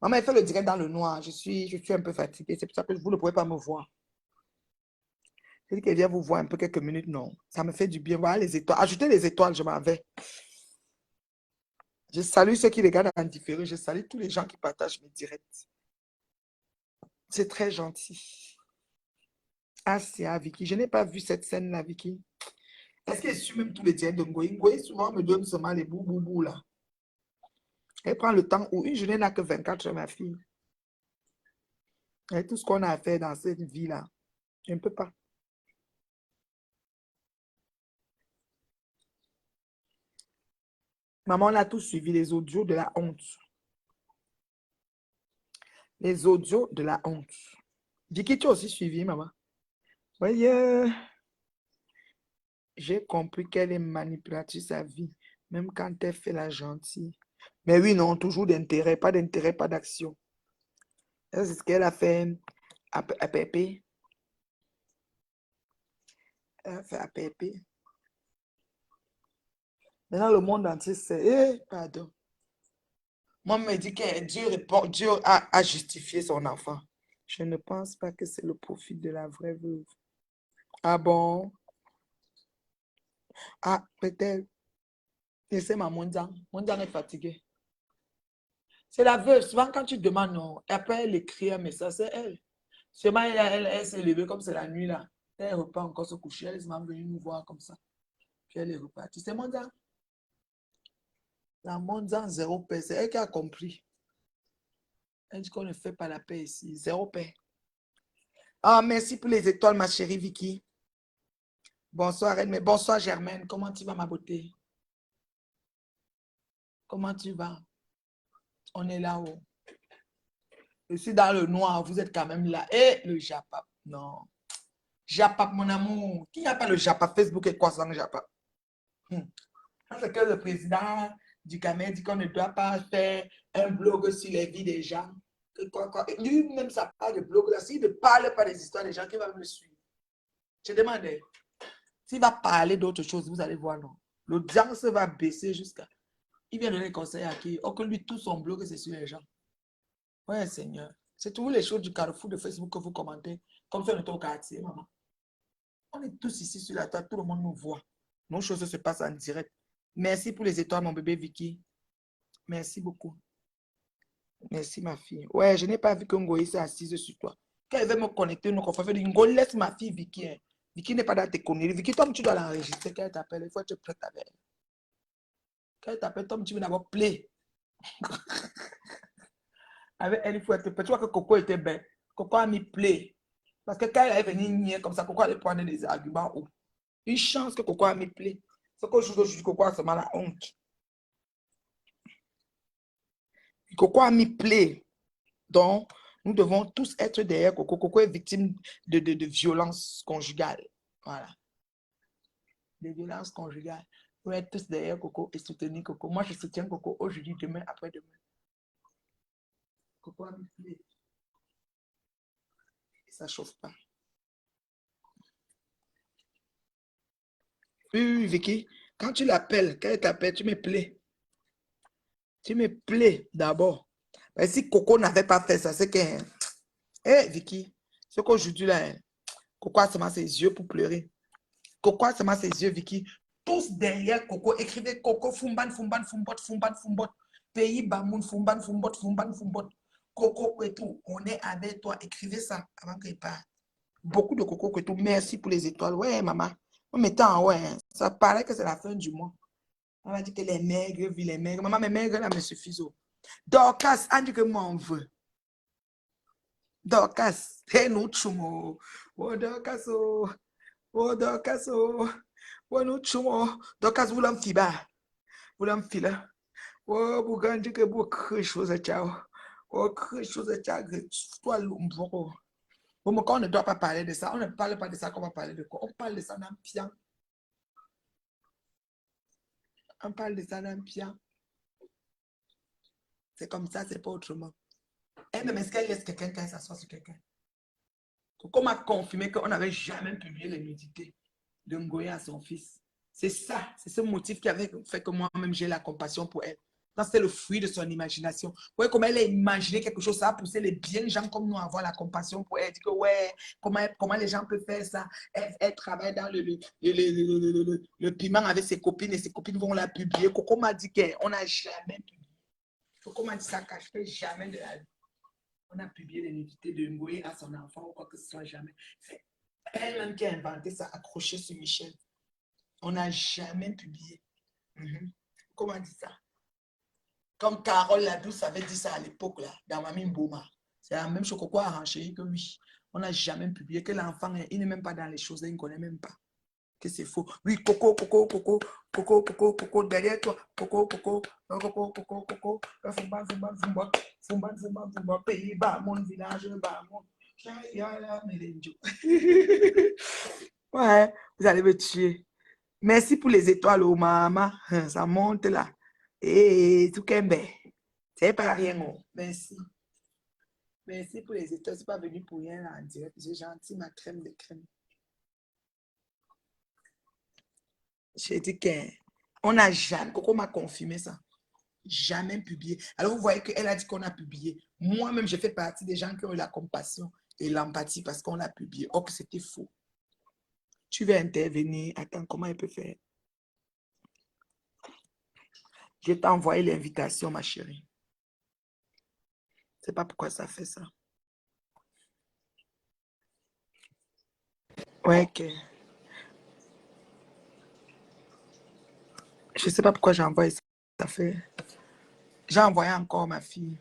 Maman, elle fait le direct dans le noir. Je suis un peu fatiguée. C'est pour ça que vous ne pouvez pas me voir. Je dis qu'elle vient vous voir un peu quelques minutes. Non, ça me fait du bien. Voilà les étoiles. Ajoutez les étoiles, je m'en vais. Je salue ceux qui regardent en différé. Je salue tous les gens qui partagent mes directs. C'est très gentil. Ah, c'est à Vicky. Je n'ai pas vu cette scène-là, Vicky. Est-ce qu'elle suit même tous les directs de Ngoï? Ngoï souvent me donne seulement les bou là. Elle prend le temps où une journée n'a que 24 heures, ma fille. Et tout ce qu'on a à faire dans cette vie-là, je ne peux pas. Maman, on a tous suivi les audios de la honte. Les audios de la honte. Vicky, tu as aussi suivi, maman. Oui, j'ai compris qu'elle est manipulatrice sa vie, même quand elle fait la gentille. Mais oui, non, toujours d'intérêt, pas d'action. C'est ce qu'elle a fait à Pépé. Elle a fait à Pépé. Maintenant, le monde entier sait. Pardon. Moi, on me dit que Dieu a justifié son enfant. Je ne pense pas que c'est le profit de la vraie veuve. Ah bon? Ah, peut-être. Et c'est ma Mondian. Mondian est fatiguée. C'est la veuve. Souvent, quand tu demandes, non, après, elle écrit un message, c'est elle. Seulement, elle s'est levée comme c'est la nuit, là. Elle repart encore se coucher. Elle est même venue nous voir comme ça. Puis elle est repartie. C'est Mondian. La Mondian, zéro paix. C'est elle qui a compris. Elle dit qu'on ne fait pas la paix ici. Zéro paix. Ah, merci pour les étoiles, ma chérie Vicky. Bonsoir, Edmé. Bonsoir, Germaine. Comment tu vas, ma beauté? Comment tu vas? On est là-haut. Je suis dans le noir. Vous êtes quand même là. Et le Japap. Non. Japap, mon amour. Qui n'a pas le Japap? Facebook et quoi sans Japap? Parce que le président du Cameroun dit qu'on ne doit pas faire un blog sur les vies des gens. Lui-même, ça parle de blog là. S'il ne parle pas des histoires des gens, qui va me suivre? Je demandais. S'il va parler d'autres choses, vous allez voir, non. L'audience va baisser jusqu'à. Il vient donner conseil à qui? Oh, que lui, tout son blog, c'est sur les gens. Ouais, Seigneur. C'est toutes les choses du carrefour de Facebook que vous commentez, comme ça, on est au quartier, maman. On est tous ici sur la table, tout le monde nous voit. Nos choses se passent en direct. Merci pour les étoiles, mon bébé Vicky. Merci beaucoup. Merci, ma fille. Ouais, je n'ai pas vu que Ngoï s'est assise sur toi. Quand elle veut me connecter, nous confrères, dit Ngo, laisse ma fille Vicky. Hein. Vicky n'est pas dans tes conneries. Vicky, toi, tu dois l'enregistrer. Quand elle t'appelle, il faut être prête avec elle. Quand elle t'appelle, Tom, tu veux d'abord play. Avec elle, il faut être prêt. Tu vois que Coco était belle. Coco a mis play. Parce que quand elle est venue nier comme ça, Coco allait prendre des arguments haut. Une chance que Coco a mis play. C'est qu'aujourd'hui, Coco a seulement la honte. Coco a mis play. Donc, nous devons tous être derrière Coco. Coco est victime de violence conjugale. Voilà. De violence conjugale. Nous être tous derrière Coco et soutenir Coco. Moi, je soutiens Coco aujourd'hui, demain, après-demain. Coco a mis play. Et ça ne chauffe pas. Oui, Vicky, quand tu l'appelles, quand elle t'appelle, tu me plais. Tu me plais d'abord. Mais si Coco n'avait pas fait ça, c'est que. Vicky, c'est qu'aujourd'hui, là, Coco a seulement ses yeux pour pleurer. Coco a seulement ses yeux, Vicky. Tous derrière Coco, écrivez Coco, Fumban, Fumban, Fumbot, Fumban, Fumbot. Pays Bamoun, Fumban, Fumbot, Fumban, Fumbot. Coco et tout, on est avec toi. Écrivez ça avant qu'il parte. Beaucoup de Coco et tout. Merci pour les étoiles. Ouais, maman. On m'étend, ouais. Ça paraît que c'est la fin du mois. On va dire que les maigres vivent les maigres. Maman, mes maigres là me suffisent. Dorcas, on dit que moi on veut. Dorcas, hey, nous chumo. Oh, Dorcas, oh. Oh, Dorcas, oh. Oh, nous chumo. Dorcas, vous l'enfiba. Vous l'enfila. Oh, vous gardez que vous créez chose à ciao. Oh, créez chose à ciao. Toi, l'umbo. Bon, mais quand on ne doit pas parler de ça, on ne parle pas de ça qu'on va parler de quoi? On parle de ça dans le pian. On parle de ça dans le pian. C'est comme ça, c'est pas autrement. Elle-même, est-ce qu'elle laisse quelqu'un quand elle s'assoit sur quelqu'un? Coco m'a confirmé qu'on n'avait jamais publié les nudités de Ngoya à son fils. C'est ça, c'est ce motif qui avait fait que moi-même j'ai la compassion pour elle. C'est le fruit de son imagination. Vous voyez comment elle a imaginé quelque chose, ça a poussé les bien gens comme nous à avoir la compassion pour elle. Elle dit que ouais, comment les gens peuvent faire ça? Elle travaille dans le piment avec ses copines et ses copines vont la publier. Coco m'a dit qu'on n'a jamais publié. Coco m'a dit ça cache jamais de la vie. On a publié les nudités de Ngoé à son enfant ou quoi que ce soit jamais. C'est elle-même qui a inventé ça, accroché sur Michel. On n'a jamais publié. Comment on dit ça? Comme Carole Ladouce avait dit ça à l'époque, là, dans Mamie Mboma. C'est la même chose que quoi arranger que oui. On n'a jamais publié, que l'enfant, il n'est même pas dans les choses, il ne connaît même pas. Que c'est faux. Oui, coco, coco, coco, coco, coco, coco, derrière toi, coco, coco, coco, coco, coco, fumba, fumba, fumba, fumba, fumba, fumba, pays bas, mon village, bas, mon. Ouais, vous allez me tuer. Merci pour les étoiles, oh maman. Ça monte là. Et tout kembe. C'est pas rien, oh. Merci. Merci pour les étoiles. C'est pas venu pour rien là en direct. J'ai gentil ma crème de crème. J'ai dit qu'on n'a jamais, Coco m'a confirmé ça. Jamais publié. Alors vous voyez qu'elle a dit qu'on a publié. Moi-même, j'ai fait partie des gens qui ont eu la compassion et l'empathie parce qu'on l'a publié. Or que c'était faux. Tu veux intervenir. Attends, comment elle peut faire? Je t'ai envoyé l'invitation, ma chérie. Je ne sais pas pourquoi ça fait ça. Ouais, ok. Je ne sais pas pourquoi j'ai envoyé ça. Ça fait. J'ai envoyé encore ma fille.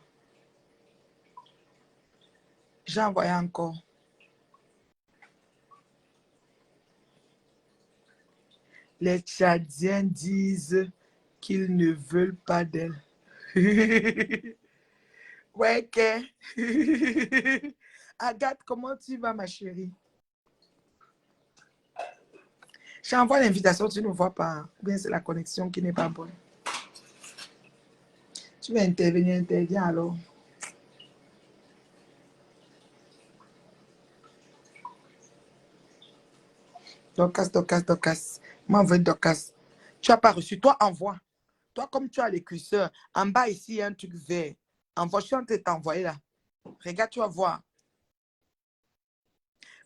J'ai envoyé encore. Les Tchadiens disent qu'ils ne veulent pas d'elle. Ouais, ok. Agathe, comment tu vas, ma chérie? J'envoie l'invitation, tu ne vois pas. Ou bien c'est la connexion qui n'est pas bonne. Tu veux intervenir, interviens alors. Docas, Docas, Docas. M'envoie Docas. Tu n'as pas reçu. Toi, envoie. Toi, comme tu as les curseurs, en bas ici, il y a un truc vert. Envoie, je suis en train de t'envoyer là. Regarde, tu vas voir.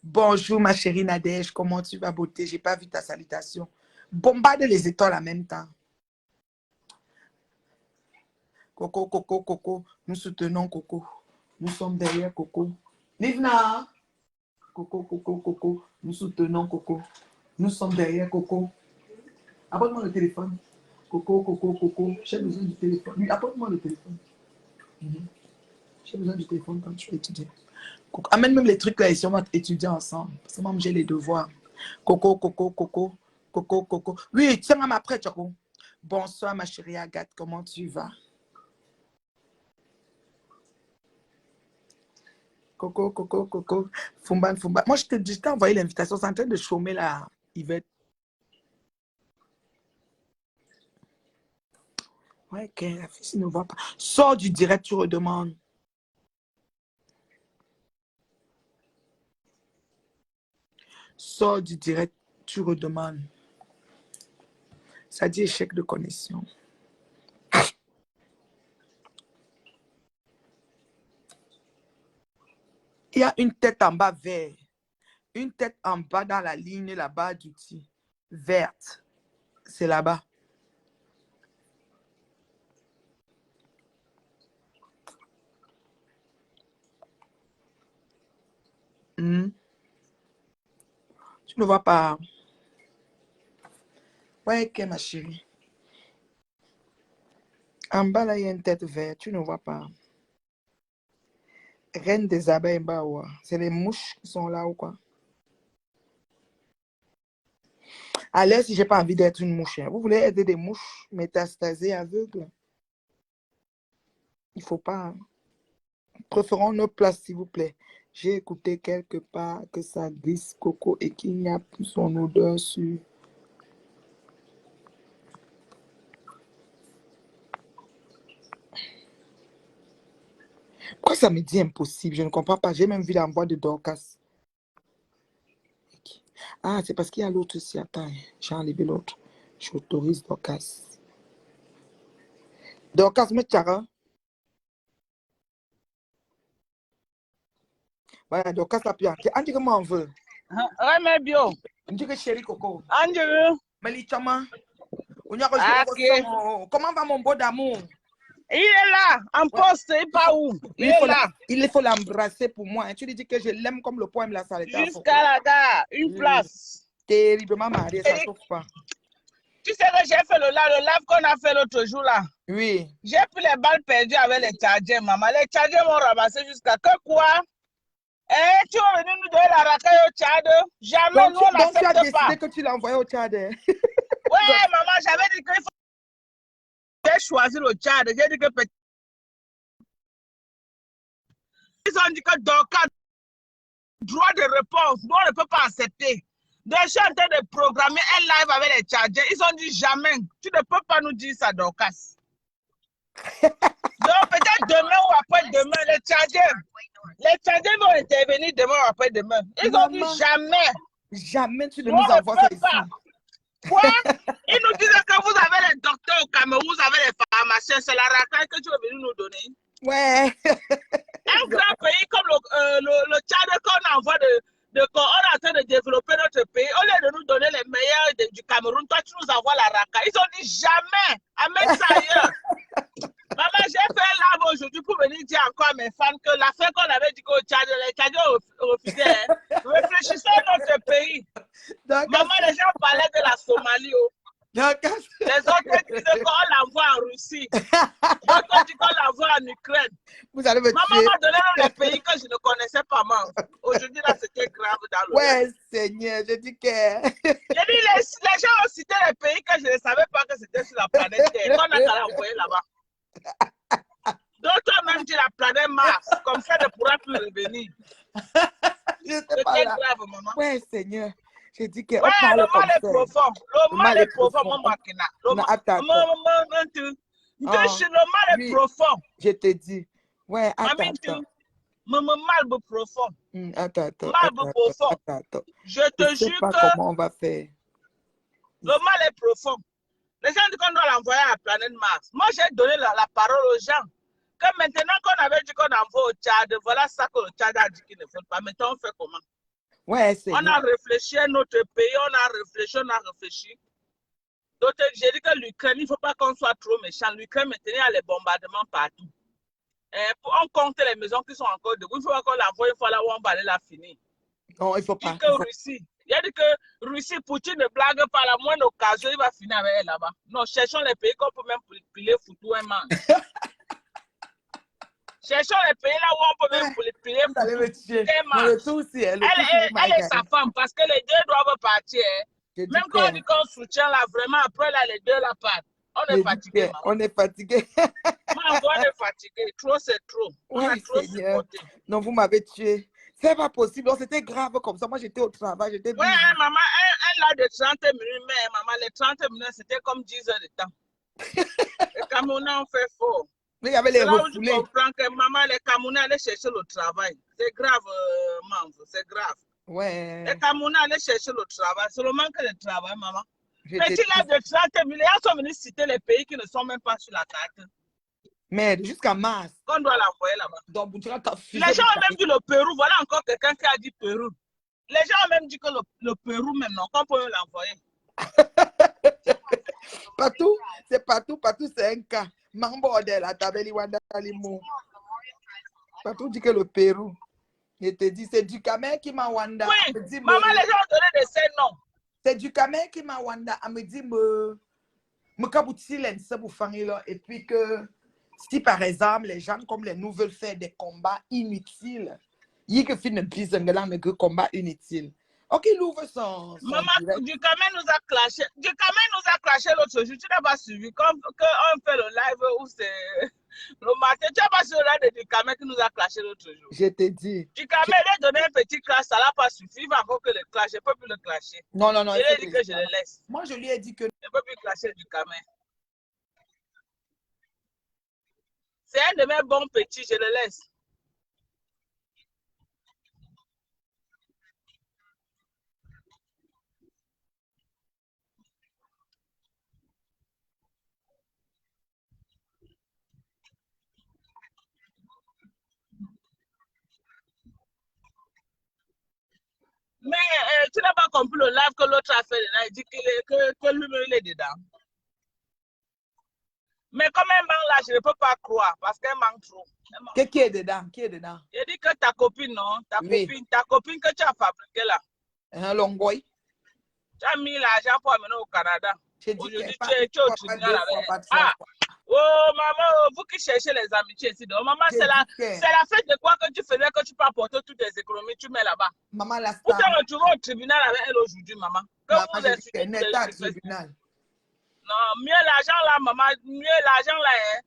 Bonjour, ma chérie Nadège. Comment tu vas, beauté? Je n'ai pas vu ta salutation. Bombarde les étoiles en même temps. Coco, Coco, Coco. Nous soutenons Coco. Nous sommes derrière Coco. Livna. Coco, Coco, Coco. Nous soutenons Coco. Nous sommes derrière Coco. Apporte-moi le téléphone. Coco, Coco, Coco. J'ai besoin du téléphone. Oui, apporte-moi le téléphone. J'ai besoin du téléphone quand tu veux étudier. Coco. Amène même les trucs là ici, on va étudier ensemble. Parce que moi, j'ai les devoirs. Coco, Coco, Coco. Coco, Coco. Oui, tiens-moi après, Choco. Bonsoir, ma chérie Agathe. Comment tu vas? Coco, Coco, Coco. Fumban, Fumban. Moi, je t'ai envoyé l'invitation. C'est en train de chômer là, Yvette. Ouais, ok, la fille ne voit pas. Sors du direct, tu redemandes. Sors du direct, tu redemandes. Ça dit échec de connexion. Il y a une tête en bas verte. Une tête en bas dans la ligne là-bas d'outils. Verte. C'est là-bas. Tu ne vois pas. Ouais, ok, ma chérie. En bas, là, il y a une tête verte. Tu ne vois pas. Reine des abeilles, bah, ouais. C'est les mouches qui sont là ou quoi? À l'aise, si j'ai pas envie d'être une mouche. Hein. Vous voulez aider des mouches métastasées aveugles? Il faut pas. Hein. Préférons nos places, s'il vous plaît. J'ai écouté quelque part que ça glisse coco et qu'il n'y a plus son odeur sur... Pourquoi ça me dit impossible? Je ne comprends pas. J'ai même vu l'envoi de Dorcas. Ah, c'est parce qu'il y a l'autre aussi. Attends, j'ai enlevé l'autre. J'autorise Dorcas. Dorcas, me tchara. Voilà, Dorcas a pu entrer. On dit que moi on veut. Ouais, bio. On dit que chéri Coco. Andrew. Meli Chama. On y a reçu Ok. comment va mon beau d'amour? Il est là, en poste, il pas où? Il est là. Il faut l'embrasser pour moi. Hein. Tu lui dis que je l'aime comme le poème la salle. Jusqu'à la gare, une place. Terriblement marié, ça ne chauffe pas. Tu sais que j'ai fait le live qu'on a fait l'autre jour là. Oui. J'ai pris les balles perdues avec les chargers, maman. Les chargers m'ont ramassé jusqu'à que quoi? Eh, tu vas venir nous donner la racaille au Tchad? Jamais, nous on n'accepte pas. Donc tu as décidé que tu l'as envoyé au Tchad. Ouais, maman, j'avais dit qu'il faut... J'ai choisi le Tchad. J'ai dit que peut-être... Ils ont dit que Dorcas, droit de réponse, nous on ne peut pas accepter. Donc, je suis en train de programmer un live avec les chargers. Ils ont dit jamais. Tu ne peux pas nous dire ça, Dorcas. Donc, peut-être demain ou après-demain, les chargers vont intervenir demain ou après-demain. Ils ont dit jamais. Jamais tu ne nous envoies ça ici. Quoi? Ils nous disaient que vous avez les docteurs au Cameroun, vous avez les pharmaciens. C'est la racaille que tu veux venir nous donner. Ouais. Un grand pays comme le Tchad qu'on envoie on est en train de développer notre pays. Au lieu de nous donner les meilleurs du Cameroun, toi, tu nous envoies la racaille. Ils ont dit jamais. Amène ça ailleurs. Maman, j'ai fait un live aujourd'hui pour venir dire encore à mes fans que l'affaire qu'on avait dit qu'au Tchad, les Tchadiens refusaient. Réfléchissez à notre pays. Maman, les gens parlaient de la Somalie. Les autres disaient qu'on l'envoie en Russie. D'autres disent qu'on l'envoie en Ukraine. Vous allez me tuer. Maman m'a donné les pays que je ne connaissais pas, maman. Aujourd'hui, là, c'était grave dans le... Ouais, Seigneur, je dis que... J'ai dit, les gens ont cité les pays que je ne savais pas que c'était sur la planète Terre. Qu'on a qu'à l'envoyer là-bas. D'autres même dit la planète Mars. Comme ça, ne pourra plus revenir. C'était grave, maman. Ouais, Seigneur. J'ai dit que... Ouais, le mal est profond. Le mal est profond, mon makina. Le mal est profond. Je te dis. Ouais, attends. Maman, mal profond. Attends. Mal profond. Je te jure que... comment on va faire. Le mal est profond. Les gens disent qu'on doit l'envoyer à la planète Mars. Moi, j'ai donné la parole aux gens. Que maintenant qu'on avait dit qu'on envoie au Tchad, voilà ça que le Tchad a dit qu'il ne fait pas. Maintenant, on fait comment? Ouais, c'est on a réfléchi à notre pays, on a réfléchi. Donc, j'ai dit que l'Ukraine, il ne faut pas qu'on soit trop méchant. L'Ukraine, maintenant, il y a les bombardements partout. On compte les maisons qui sont encore debout. Il faut qu'on l'envoie une fois là où on va aller la finir. Non, il ne faut pas. Il a dit que Russie, Poutine ne blague pas, la moindre occasion, il va finir avec elle là-bas. Non, cherchons les pays qu'on peut même piler foutu un man. Cherchons les pays là où on peut même piler foutu un man. Elle est sa femme parce que les deux doivent partir. Même quand on dit qu'on soutient là, vraiment, après là, les deux là partent. On est fatigué, maman. On est fatigué. Maman, on est fatigué. Trop, c'est trop. On a trop supporté. Non, vous m'avez tué. C'est pas possible. C'était grave comme ça. Moi, j'étais au travail. Ouais, maman, elle a de 30 minutes, mais maman, les 30 minutes, c'était comme 10 heures de temps. Les Camerounais ont fait fort. Mais il y avait les refoulés. Là où tu comprends que maman, les Camerounais allaient chercher le travail. C'est grave, maman, c'est grave. Ouais. Les Camerounais allaient chercher le travail. C'est le manque de travail, maman. Petit là de 30 minutes, ils sont venus citer les pays qui ne sont même pas sur la carte. Mais jusqu'à mars. Qu'on doit l'envoyer là-bas. Donc, les gens ont même dit le Pérou. Voilà encore quelqu'un qui a dit Pérou. Les gens ont même dit que le Pérou maintenant, qu'on peut l'envoyer. Partout, c'est partout, c'est un cas. Mambordel, la tabeli wanda limo. Partout dit que le Pérou. Je te dis, c'est du Camer qui m'a wanda. Oui, maman, les gens ont donné des ces noms. C'est du Camer qui m'a wanda. Elle me dit, me kabouti l'ense pour faire et puis que si par exemple les gens comme les nous veulent faire des combats inutiles, il que finit de combat inutile. Ok, il ouvre son maman, du Camer nous a clashé. Du Camer nous a clashé l'autre jour. Tu n'as pas suivi. Quand on fait le live où c'est Le matin, tu n'as pas sur le de Ducamel qui nous a clashé l'autre jour. Je te dis. Ducamel, il a donné un petit clash, ça n'a pas suffi. Il va encore que le clash. Je ne peux plus le clasher. Non, non, non. Il a dit que je le laisse. Moi, je lui ai dit que... Je ne peux plus clasher Ducamel. C'est un de mes bons petits, je le laisse. Mais tu n'as pas compris le live que l'autre a fait. Il dit que lui-même, il est dedans. Mais comme un manque là, je ne peux pas croire parce qu'elle manque trop. Qui est dedans? Qui est dedans? Il dit que ta copine, non? Oui. Ta copine que tu as fabriquée là. Un long boy. Tu as mis l'argent pour amener au Canada. Aujourd'hui, tu es au tribunal avec. Ah! Oh, maman, vous qui cherchez les amitiés ici. Donc, maman, c'est la fête de quoi que tu faisais que tu peux apporter toutes tes économies, tu mets là-bas. Maman, la Vous te retrouvez au tribunal avec elle aujourd'hui, maman. Que maman, vous insultez au tribunal. Non, mieux l'argent là, maman, mieux l'argent là, hein.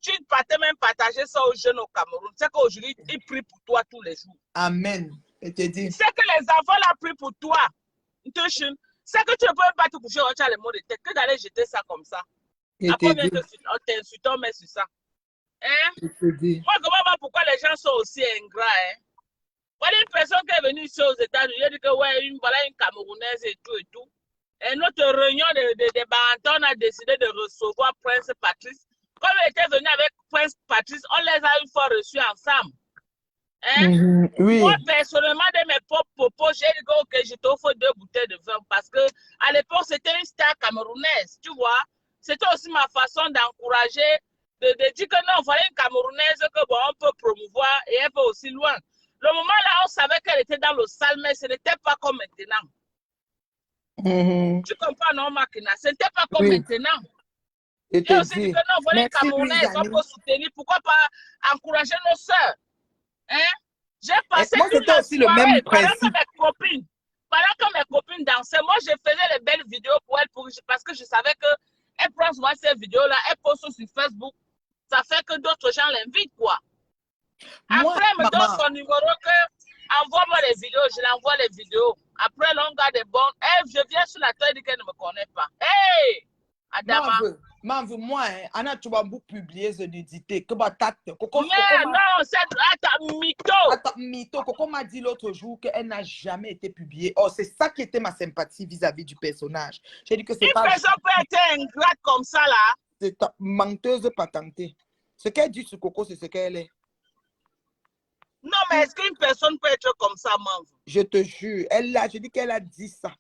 Tu ne partais même partager ça aux jeunes au Cameroun. C'est qu'aujourd'hui, ils prient pour toi tous les jours. Amen. Je te dis. C'est que les enfants là prient pour toi. C'est que tu ne peux pas te coucher, tu as les mots de tête, que d'aller jeter ça comme ça. Après, on t'insulte, on met sur ça. Hein? Je te dis. Moi, je comprends pas pourquoi les gens sont aussi ingrats. Hein? Voilà une personne qui est venue ici aux États-Unis, elle dit que ouais, voilà une Camerounaise et tout et tout. Et notre réunion de Banton a décidé de recevoir Prince Patrice. Comme elle était venue avec Prince Patrice, on les a une fois reçus ensemble. Hein? Oui. Moi, personnellement, de mes propres propos, j'ai dit que okay, je t'offre 2 bouteilles de vin parce que à l'époque, c'était une star camerounaise, tu vois. C'était aussi ma façon d'encourager, de dire que non, voilà une Camerounaise que bon, on peut promouvoir et elle va aussi loin. Le moment là, on savait qu'elle était dans le sale, mais ce n'était pas comme maintenant. Tu comprends, non, Makina? Ce n'était pas comme maintenant. Et aussi dit que non, voilà une Camerounaise, on peut soutenir. Pourquoi pas encourager nos sœurs? Hein? J'ai passé toute la soirée pendant que mes copines dansaient. Moi, je faisais les belles vidéos pour elles parce que je savais qu'elle prend souvent ces vidéos-là, elle poste sur Facebook. Ça fait que d'autres gens l'invitent, quoi. Après, elle me donne son numéro envoie-moi les vidéos, je l'envoie les vidéos. Après, l'on garde des bonnes. Je viens sur la tête et qu'elle ne me connaît pas. Hey! Adama. Moi, Anna, tu vas beaucoup publier ce nudité. Que bah, non, c'est mytho. Attends, mytho. Coco m'a dit l'autre jour qu'elle n'a jamais été publiée. Oh, c'est ça qui était ma sympathie vis-à-vis du personnage. J'ai dit que c'est pas. Une personne peut être ingrate comme ça, là. C'est menteuse patentée. Ce qu'elle dit sur Coco, c'est ce qu'elle est. Non, mais est-ce qu'une personne peut être comme ça, Manv? Je te jure. Je dis qu'elle a dit ça.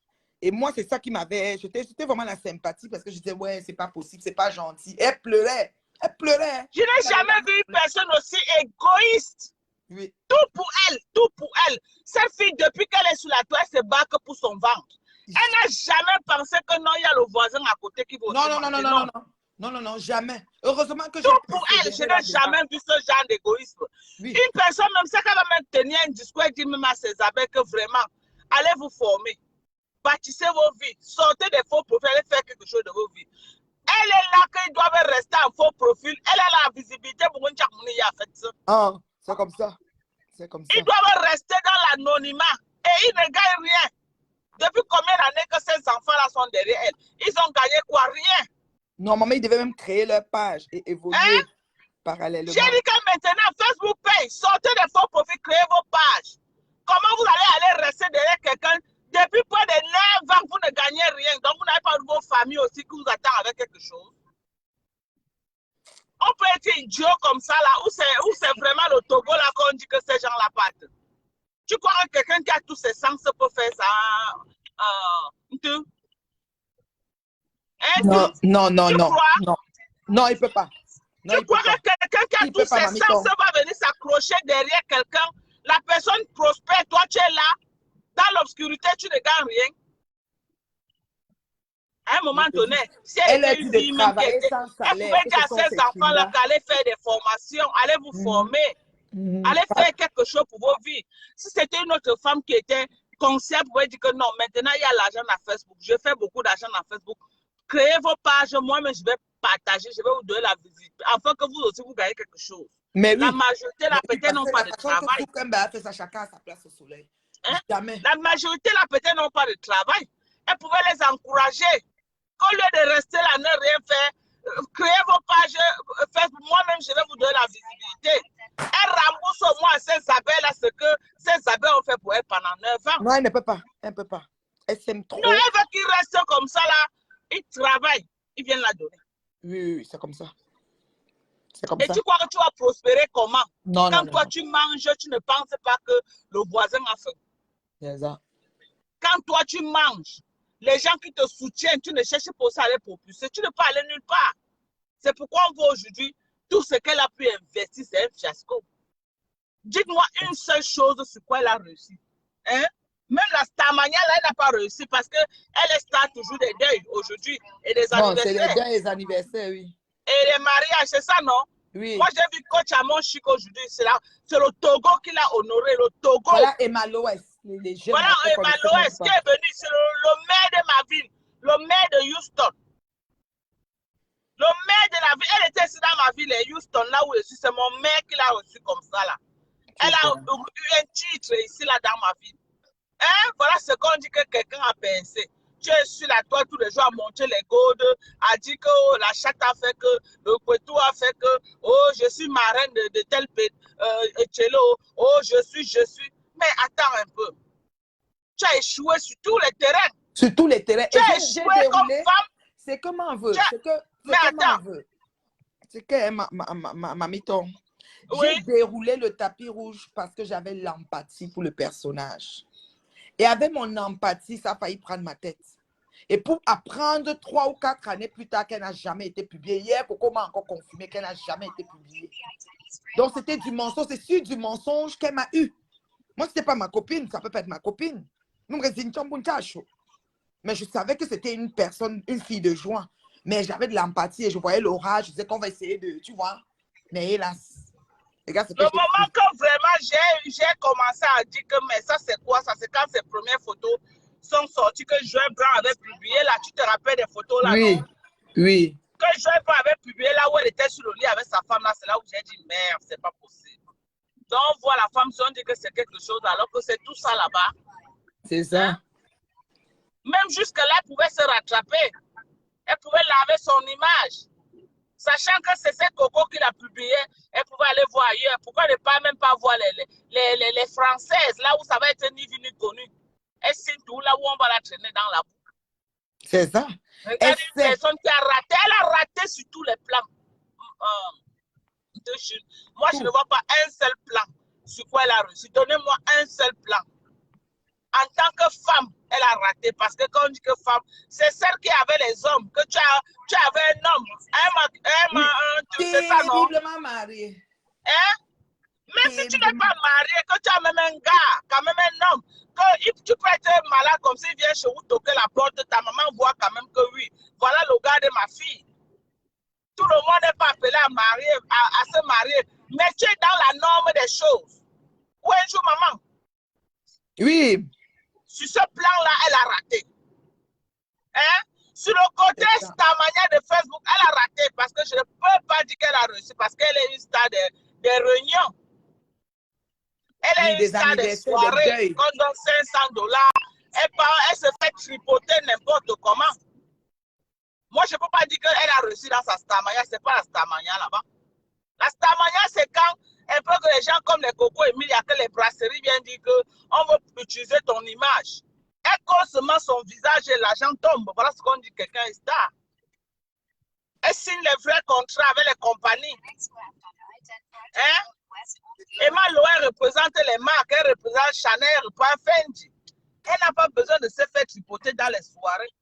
Et moi, c'est ça qui m'avait... C'était vraiment la sympathie parce que je disais, ouais, c'est pas possible, c'est pas gentil. Elle pleurait. Elle pleurait. Je n'ai jamais vu une personne aussi égoïste. Oui. Tout pour elle, tout pour elle. Cette fille, depuis qu'elle est sur la toile, elle se bat que pour son ventre. Elle n'a jamais pensé que non, il y a le voisin à côté qui va aussi non, jamais. Heureusement que tout pour elle, je n'ai jamais vu ce genre d'égoïsme. Oui. Une personne, même si elle va même tenir un discours et dire même à ses amis que vraiment, allez vous former. Bâtissez vos vies, sortez des faux profils, allez faire quelque chose de vos vies. Elle est là qu'ils doivent rester en faux profil. Elle a la visibilité pour une tchamouni en fait. Ah, c'est comme ça. C'est comme ça. Ils doivent rester dans l'anonymat et ils ne gagnent rien. Depuis combien d'années que ces enfants-là sont derrière elle? Ils ont gagné quoi? Rien. Normalement, ils devaient même créer leur page et évoluer parallèlement. J'ai dit que maintenant, Facebook paye. Sortez des faux profils, créez vos pages. Comment vous allez rester derrière quelqu'un? Depuis près de 9 ans, vous ne gagnez rien. Donc, vous n'avez pas de vos familles aussi qui vous attendent avec quelque chose. On peut être idiot comme ça, là, où c'est vraiment le Togo, là, qu'on dit que ces gens-là partent. Tu crois que quelqu'un qui a tous ses sens peut faire ça? Non, il ne peut pas. Tu crois que quelqu'un qui a tous ses sens va venir s'accrocher derrière quelqu'un? La personne prospère, toi, tu es là. Dans l'obscurité, tu ne gagnes rien. À un moment donné, si elle a une vie même elle pouvait dire à ces enfants-là qu'allez faire des formations, allez vous former, allez faire quelque chose pour vos vies. Si c'était une autre femme qui était consciente, vous pouvez dire que non, maintenant il y a l'argent dans Facebook, je fais beaucoup d'argent dans Facebook. Créez vos pages, moi-même je vais partager, je vais vous donner la visite, afin que vous aussi, vous gagnez quelque chose. Mais oui. La majorité, là, peut-être, n'ont pas de travail. Zuckerberg fait ça chacun à sa place au soleil. Hein? Jamais. La majorité, là, peut-être, n'ont pas de travail. Elle pouvait les encourager. Qu'au lieu de rester là, ne rien faire, créez vos pages Facebook. Moi-même, je vais vous donner la visibilité. Elle rembourse au moins ces abeilles là ce que ces abeilles ont fait pour elle pendant 9 ans. Non, elle ne peut pas. Elle ne peut pas. Elle s'aime trop. Non, elle veut qu'ils restent comme ça là. Ils travaillent. Ils viennent la donner. Oui, c'est comme ça. C'est comme Et ça. tu crois que tu vas prospérer comment? Non, Quand non, toi non. tu manges, tu ne penses pas que le voisin a faim. C'est ça. Quand toi tu manges, les gens qui te soutiennent, tu ne cherches pas à aller propulser. Tu ne peux aller nulle part. C'est pourquoi on voit aujourd'hui tout ce qu'elle a pu investir, c'est un fiasco. Dites-moi une seule chose sur quoi elle a réussi. Hein? Même la Starmania, là, elle n'a pas réussi parce qu'elle est star toujours des deuils aujourd'hui et des anniversaires. Non, c'est les deuils et les anniversaires, oui. Et les mariages, c'est ça, non? Oui. Moi, j'ai vu coach à mon chic aujourd'hui. C'est le Togo qui l'a honoré, le Togo. Voilà Emma Loès. Les jeunes. Voilà Emma Loès qui est venu. C'est le maire de ma ville, le maire de Houston. Le maire de la ville, elle était ici dans ma ville, Houston, là où je suis. C'est mon maire qui l'a reçu comme ça, là. Elle a eu un titre ici, là, dans ma ville. Hein? Voilà ce qu'on dit que quelqu'un a pensé. Tu es sur la toile tous les jours à monter les godes, a dit que oh, la chatte a fait que, le couteau a fait que, oh, je suis marraine de tel cello, oh, je suis. Mais attends un peu. Tu as échoué sur tous les terrains. Sur tous les terrains. Tu as échoué comme femme. C'est que m'en veut. Mais attends. C'est que ma miton. Oui. J'ai déroulé le tapis rouge parce que j'avais l'empathie pour le personnage. Et avec mon empathie, ça a failli prendre ma tête. Et pour apprendre 3 ou 4 années plus tard qu'elle n'a jamais été publiée. Hier, Coco m'a encore confirmé qu'elle n'a jamais été publiée. Donc, c'était du mensonge. C'est sûr du mensonge qu'elle m'a eu. Moi, ce n'était pas ma copine. Ça peut pas être ma copine. Mais je savais que c'était une personne, une fille de joie. Mais j'avais de l'empathie et je voyais l'orage. Je disais qu'on va essayer de, tu vois. Mais hélas. Regarde, le moment que vraiment j'ai commencé à dire que mais ça c'est quoi ça, c'est quand ces premières photos sont sorties que Joël Blanc avait publié là, tu te rappelles des photos là? Oui, non? Oui. Que Joël Blanc avait publié là où elle était sur le lit avec sa femme là, c'est là où j'ai dit merde, c'est pas possible. Donc on voit la femme, si on dit que c'est quelque chose alors que c'est tout ça là-bas. C'est ça. Hein? Même jusque là, elle pouvait se rattraper. Elle pouvait laver son image. Sachant que c'est cette Coco qui l'a publié, elle pouvait aller voir ailleurs. Pourquoi ne pas même pas voir les Françaises, là où ça va être ni vu ni connu? Elle signe tout là où on va la traîner dans la boucle. C'est ça. Regarde une personne qui a raté, elle a raté sur tous les plans. Moi, je ne vois pas un seul plan sur quoi elle a réussi. Donnez-moi un seul plan. En tant que femme, elle a raté parce que quand on dit que femme, c'est celle qui avait les hommes, que tu avais un homme, c'est ça, non? Terriblement mariée. Hein? Même si tu n'es pas marié, que tu as même un gars, quand même un homme, que tu peux être malade comme s'il vient chez vous toquer la porte, ta maman voit quand même que oui, voilà le gars de ma fille. Tout le monde n'est pas appelé à se marier, mais tu es dans la norme des choses. Où es-tu, maman? Oui. Sur ce plan-là, elle a raté. Hein? Sur le côté Starmania de Facebook, elle a raté parce que je ne peux pas dire qu'elle a réussi parce qu'elle est une star des réunions. Elle est une star des soirées. On donne $500. Elle se fait tripoter n'importe comment. Moi, je ne peux pas dire qu'elle a réussi dans sa Starmania. Ce n'est pas la Starmania là-bas. La Starmania, c'est quand un peu que les gens comme les Coco et Emilia, que les brasseries viennent dire qu'on veut utiliser ton image. Elle colle seulement son visage et l'argent tombe. Voilà ce qu'on dit, quelqu'un est star. Elle signe les vrais contrats avec les compagnies. Hein? Emma Loé représente les marques, elle représente Chanel, elle représente Fendi. Elle n'a pas besoin de se faire tripoter dans les soirées.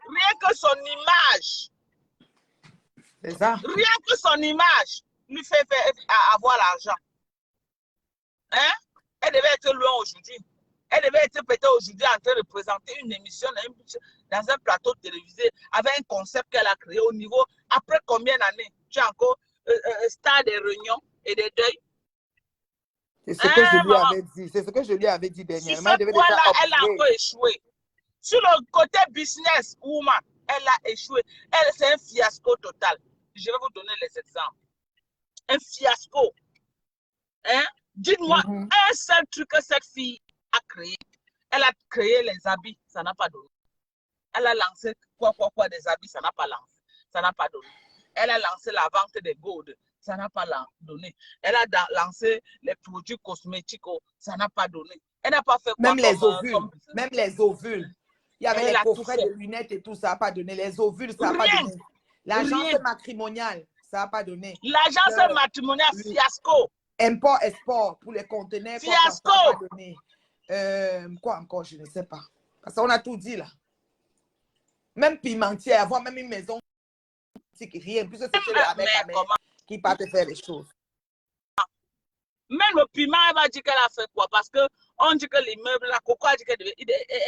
Rien que son image. C'est ça. Rien que son image lui fait avoir l'argent. Hein? Elle devait être loin aujourd'hui. Elle devait être peut-être aujourd'hui en train de présenter une émission dans un plateau télévisé avec un concept qu'elle a créé au niveau. Après combien d'années? Tu es encore star des réunions et des deuils? C'est ce que je lui avais dit. C'est ce que je lui avais dit dernièrement. Sur ce point-là, elle a encore échoué. Sur le côté business woman, elle a échoué. Elle, c'est un fiasco total. je vais vous donner les exemples. Un fiasco. Hein? Dites-moi un seul truc que cette fille a créé. Elle a créé les habits, ça n'a pas donné. Elle a lancé quoi des habits, ça n'a pas lancé, ça n'a pas donné. Elle a lancé la vente des gold, ça n'a pas donné. Elle a lancé les produits cosmétiques, ça n'a pas donné. Elle n'a pas fait quoi même les ovules, même les ovules. Il y avait les coffrets de lunettes et tout, ça n'a pas donné. Les ovules, ça n'a pas donné. L'agence matrimoniale, ça n'a pas donné. L'agence matrimoniale, fiasco. Import-export pour les conteneurs, fiasco. Ça n'a pas donné. Quoi encore, je ne sais pas. Parce qu'on a tout dit là. Même pimentier, avoir même une maison, rien. Puisque c'est chez les Américains qui partent faire les choses. Même le piment, elle va dire qu'elle a fait quoi? Parce qu'on dit que l'immeuble, la Coco a dit qu'elle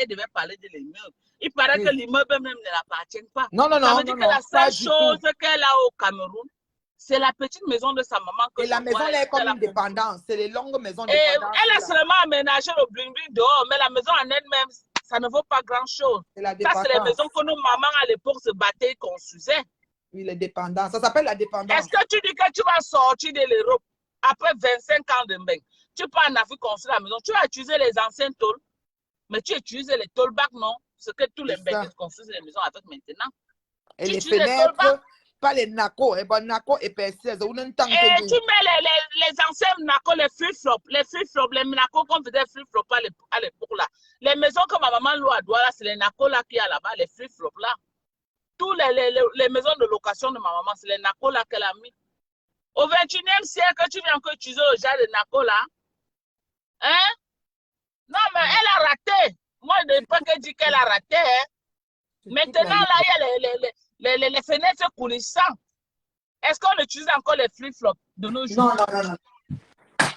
devait parler de l'immeuble. Il paraît que l'immeuble même ne l'appartient pas. Non. Ça veut dire que la seule chose qu'elle a au Cameroun, c'est la petite maison de sa maman. Et la maison, elle est comme une dépendance. C'est les longues maisons dépendantes. Elle a seulement aménagé le bling-bling dehors, mais la maison en elle-même, ça ne vaut pas grand-chose. Ça, c'est les maisons que nos mamans à l'époque se battaient et construisaient. Oui, les dépendances. Ça s'appelle la dépendance. Est-ce que tu dis que tu vas sortir de l'Europe après 25 ans de bain? Tu pars en Afrique construire la maison. Tu vas utiliser les anciens tôles, mais tu utilises les tôles-bacs, non? Ce que tous les Bengues construisent les maisons avec maintenant. Et les fenêtres, pas les nacos, nacos épaisseurs. Et tu mets les anciens nacos, les flip-flops, les nacos qu'on faisait flip-flop à l'époque là. Les maisons que ma maman loue à Douala, c'est les nacos là qui y a là-bas, les flip-flops là. Tous les maisons de location de ma maman, c'est les nacos là qu'elle a mis. Au 21e siècle, tu viens encore utiliser le genre de naco là. Hein? Non, mais elle a raté. Moi, je ne peux pas dire qu'elle a raté. Hein? Maintenant, là, il y a les fenêtres coulissantes. Est-ce qu'on utilise encore les flip-flops de nos jours? Non.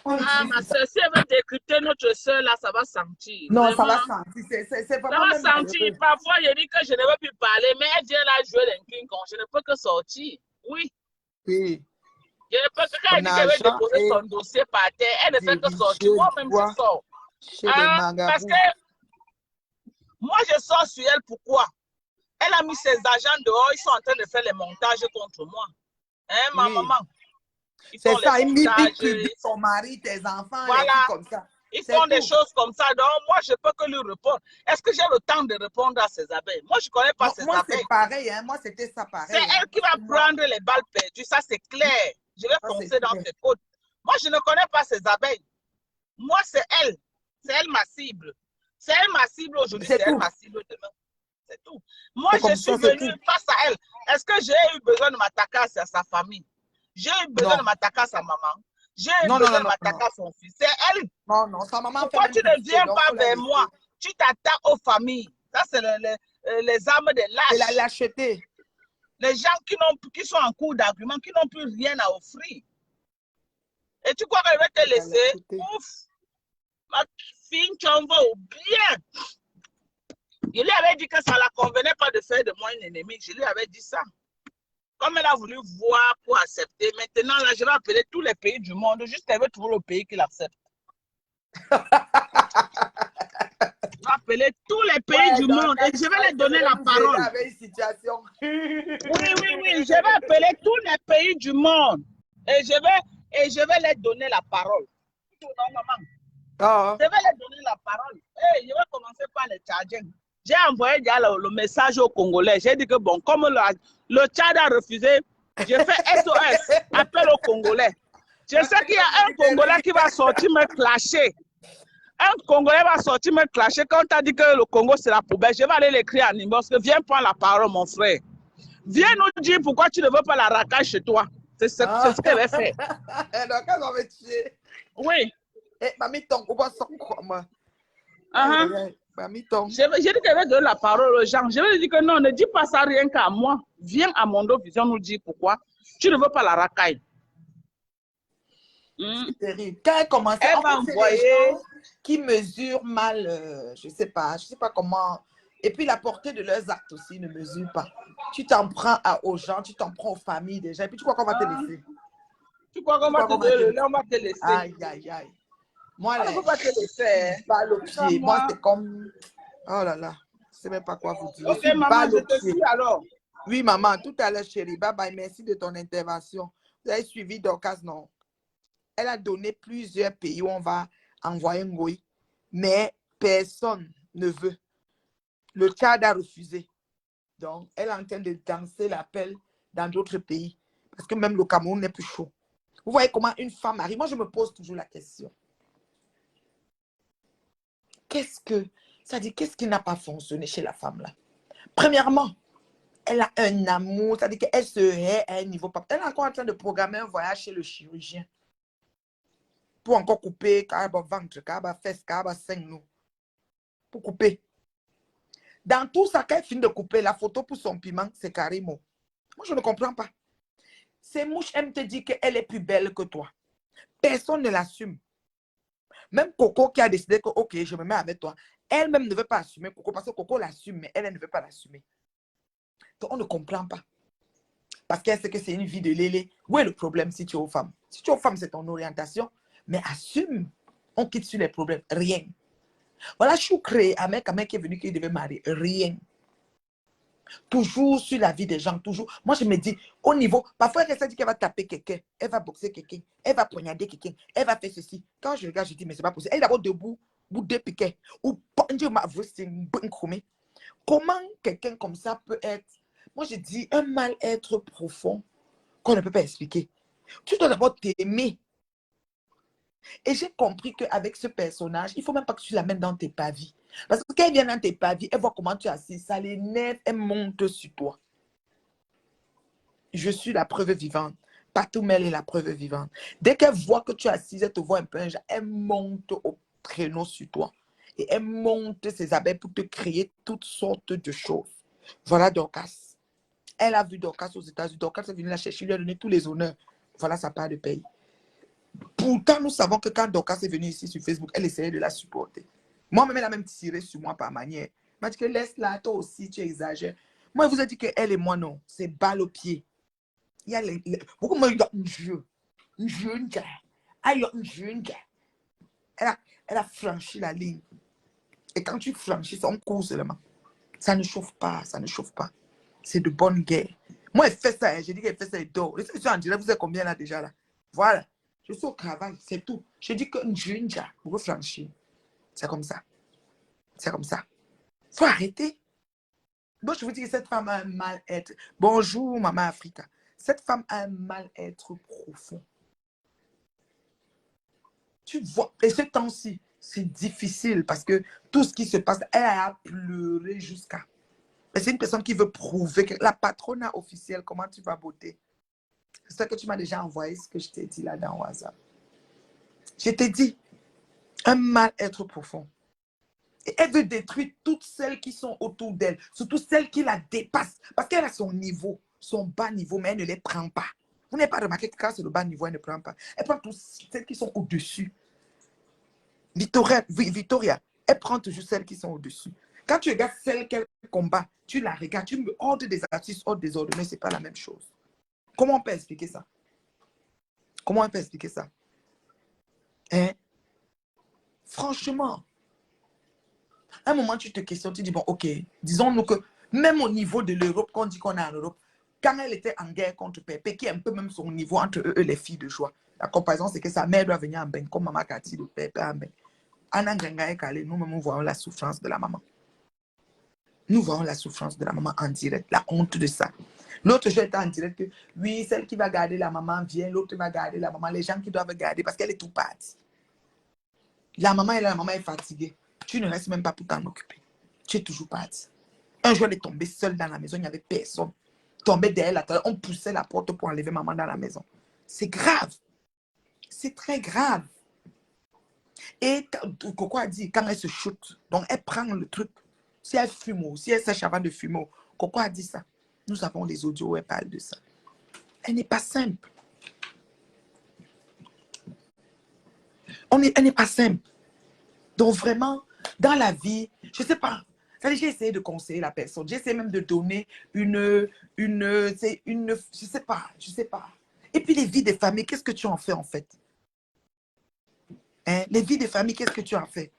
Ah, ma soeur, si elle veut décrypter notre soeur, là, ça va sentir. Non, vraiment. ça va sentir. C'est vraiment ça va sentir. Parfois, je dis que je ne veux plus parler, mais elle vient là jouer les King Kong. Je ne peux que sortir. Oui. Oui. Je ne peux que quand elle dit qu'elle veut déposer son dossier par terre, elle ne fait que sortir. Moi-même, je sors. Parce que moi, je sors sur elle. Pourquoi? Elle a mis ses agents dehors. Ils sont en train de faire les montages contre moi. Hein, ma maman? C'est ça, ils publient ton mari, tes enfants, voilà. Et tout comme ça. Ils font des choses comme ça. Donc, moi, je ne peux que lui répondre. Est-ce que j'ai le temps de répondre à ces abeilles? Moi, je ne connais pas ces abeilles. Moi, c'est pareil. Hein? Moi, c'était ça pareil. C'est elle qui va prendre les balles perdues. Ça, c'est clair. Je vais foncer dans ses côtes. Moi, je ne connais pas ces abeilles. Moi, c'est elle. C'est elle ma cible. C'est elle ma cible aujourd'hui. C'est elle ma cible demain. C'est tout. Moi, je suis venue face à elle. Est-ce que j'ai eu besoin de m'attaquer à sa famille? J'ai eu besoin de m'attaquer à sa maman. J'ai eu besoin de m'attaquer à son fils. C'est elle. Non, sa maman. Pourquoi tu ne viens pas vers moi? Tu t'attaques aux familles. Ça, c'est les armes des lâches. C'est la lâcheté. Les gens qui sont en cours d'argument, qui n'ont plus rien à offrir. Et tu crois qu'elle va te laisser? Ouf! Ma fille, tu en vas au bien. Je lui avais dit que ça ne la convenait pas de faire de moi une ennemie. Je lui avais dit ça. Comme elle a voulu voir pour accepter, maintenant, là, je vais appeler tous les pays du monde. Juste qu'elle veut trouver le pays qui l'accepte. Je vais appeler tous les pays du monde et je vais leur donner la parole. Oui. Je vais appeler tous les pays du monde et je vais leur donner la parole. Non, maman. Je vais leur donner la parole. Hey, je vais commencer par les Tchadiens. J'ai envoyé le message aux Congolais. J'ai dit que bon, comme le Tchad a refusé, j'ai fait SOS, appel aux Congolais. Je sais qu'il y a un Congolais qui va sortir me clasher. Un Congolais va sortir me clasher quand tu as dit que le Congo c'est la poubelle. Je vais aller l'écrire en inbox. Viens prendre la parole, mon frère. Viens nous dire pourquoi tu ne veux pas la racaille chez toi. C'est ce qu'elle va faire. Donc, elle va me tuer. Oui. Mamie, ton on va sortir moi. J'ai dit qu'elle va donner la parole aux gens. Je vais lui dire que non, ne dis pas ça rien qu'à moi. Viens à Mondo Vision nous dire pourquoi tu ne veux pas la racaille. C'est terrible. Quand elle commence à envoyer qui mesurent mal, je sais pas comment. Et puis la portée de leurs actes aussi ne mesure pas. Tu t'en prends aux gens, tu t'en prends aux familles déjà. Et puis tu crois qu'on va te laisser. Tu crois qu'on va te laisser. Aïe. Moi, on ne peut pas te laisser. Balle au pied. Moi, c'est comme. Oh là là. Je ne sais même pas quoi vous dire. Ok, maman, je te suis alors. Oui, maman, tout à l'heure, chérie. Bye bye, merci de ton intervention. Vous avez suivi Dorcas, non? Elle a donné plusieurs pays où on va envoyer un goy, mais personne ne veut. Le Tchad a refusé. Donc, elle est en train de danser l'appel dans d'autres pays. Parce que même le Cameroun n'est plus chaud. Vous voyez comment une femme arrive. Moi, je me pose toujours la question. Qu'est-ce qui n'a pas fonctionné chez la femme là? Premièrement, elle a un amour, c'est-à-dire qu'elle se hait à un niveau pas. Elle est encore en train de programmer un voyage chez le chirurgien pour encore couper, caraba ventre, caraba fesse, caraba sein, nous. Pour couper. Dans tout ça, quand elle finit de couper, la photo pour son piment, c'est Karimo. Moi, je ne comprends pas. Ces mouches aiment te dire qu'elle est plus belle que toi. Personne ne l'assume. Même Coco qui a décidé que, ok, je me mets avec toi, elle-même ne veut pas assumer Coco parce que Coco l'assume, mais elle ne veut pas l'assumer. Donc, on ne comprend pas. Parce qu'elle sait que c'est une vie de lélé. Où est le problème si tu es aux femmes? Si tu es aux femmes, c'est ton orientation. Mais assume. On quitte sur les problèmes. Rien. Voilà, je suis créé un mec qui est venu qui devait marier. Rien. Toujours sur la vie des gens. Toujours. Moi, je me dis, au niveau. Parfois, elle dit qu'elle va taper quelqu'un. Elle va boxer quelqu'un. Elle va poignarder quelqu'un. Elle va faire ceci. Quand je regarde, je dis, mais c'est pas possible. Elle est d'abord debout. Bout de piquet. Ou comment quelqu'un comme ça peut être. Moi, je dis un mal-être profond qu'on ne peut pas expliquer. Tu dois d'abord t'aimer. Et j'ai compris qu'avec ce personnage, il ne faut même pas que tu l'amènes dans tes pavis. Parce que quand elle vient dans tes pavis, elle voit comment tu es assis, ça l'énerve, elle monte sur toi. Je suis la preuve vivante. Patoumel est la preuve vivante. Dès qu'elle voit que tu es assise, elle te voit un peu, elle monte au créneau sur toi. Et elle monte ses abeilles pour te créer toutes sortes de choses. Voilà Dorcas. Elle a vu Dorcas aux États-Unis. Dorcas est venue la chercher, lui a donné tous les honneurs. Voilà sa part de pays. Pourtant, nous savons que quand Dorcas est venue ici sur Facebook, elle essayait de la supporter. Moi-même, elle a même tiré sur moi par manière. Elle m'a dit que laisse-la, toi aussi, tu exagères. Moi, je vous ai dit qu'elle et moi, non. C'est balle au pied. Il y a beaucoup de gens un jeune elle a franchi la ligne. Et quand tu franchis, on court seulement. Ça ne chauffe pas, ça ne chauffe pas. C'est de bonne guerre. Moi, elle fait ça, j'ai dit qu'elle fait ça, elle dort. Je suis en direct, vous êtes combien là déjà là? Voilà. Je suis au travail, c'est tout. Je dis qu'un jeune gars, pour franchir, c'est comme ça. C'est comme ça. Il faut arrêter. Moi, je vous dis que cette femme a un mal-être. Bonjour, Maman Africa. Cette femme a un mal-être profond. Tu vois, et ce temps-ci, c'est difficile parce que tout ce qui se passe, elle a pleuré jusqu'à. Mais c'est une personne qui veut prouver que la patronne officielle, comment tu vas beauté? C'est ça que tu m'as déjà envoyé, ce que je t'ai dit là dans WhatsApp. Je t'ai dit, un mal-être profond. Et elle veut détruire toutes celles qui sont autour d'elle, surtout celles qui la dépassent. Parce qu'elle a son niveau, son bas niveau, mais elle ne les prend pas. Vous n'avez pas remarqué que quand c'est le bas niveau, elle ne prend pas. Elle prend toutes celles qui sont au-dessus. Victoria, elle prend toujours celles qui sont au-dessus. Quand tu regardes celle qu'elle combat, tu la regardes, tu me ordres des artistes, ordres des ordres, mais ce n'est pas la même chose. Comment on peut expliquer ça? Comment on peut expliquer ça? Hein? Franchement, à un moment, tu te questionnes, tu dis, bon, ok, disons-nous que même au niveau de l'Europe, qu'on dit qu'on est en Europe, quand elle était en guerre contre Pépé, qui est un peu même son niveau entre eux, les filles de joie, la comparaison, c'est que sa mère doit venir en bain, comme Maman Cathy de Pépé en bain. Nous-mêmes, nous voyons la souffrance de la maman. Nous voyons la souffrance de la maman en direct, la honte de ça. L'autre jour était en direct que, oui, celle qui va garder la maman vient, l'autre va garder la maman, les gens qui doivent garder, parce qu'elle est tout partie. La maman est fatiguée. Tu ne restes même pas pour t'en occuper. Tu es toujours parti. Un jour, elle est tombée seule dans la maison, il n'y avait personne. Tombée derrière la table, on poussait la porte pour enlever maman dans la maison. C'est grave. C'est très grave. Et Coco a dit, quand elle se shoot, donc elle prend le truc. Si elle fume, si elle sèche avant de fumer, Coco a dit ça. Nous avons des audios où elle parle de ça. Elle n'est pas simple. Elle n'est pas simple. Donc vraiment, dans la vie, je ne sais pas. J'ai essayé de conseiller la personne. J'ai essayé même de donner je sais pas. Et puis les vies des familles, qu'est-ce que tu en fais en fait? Hein? Les vies des familles, qu'est-ce que tu en fais?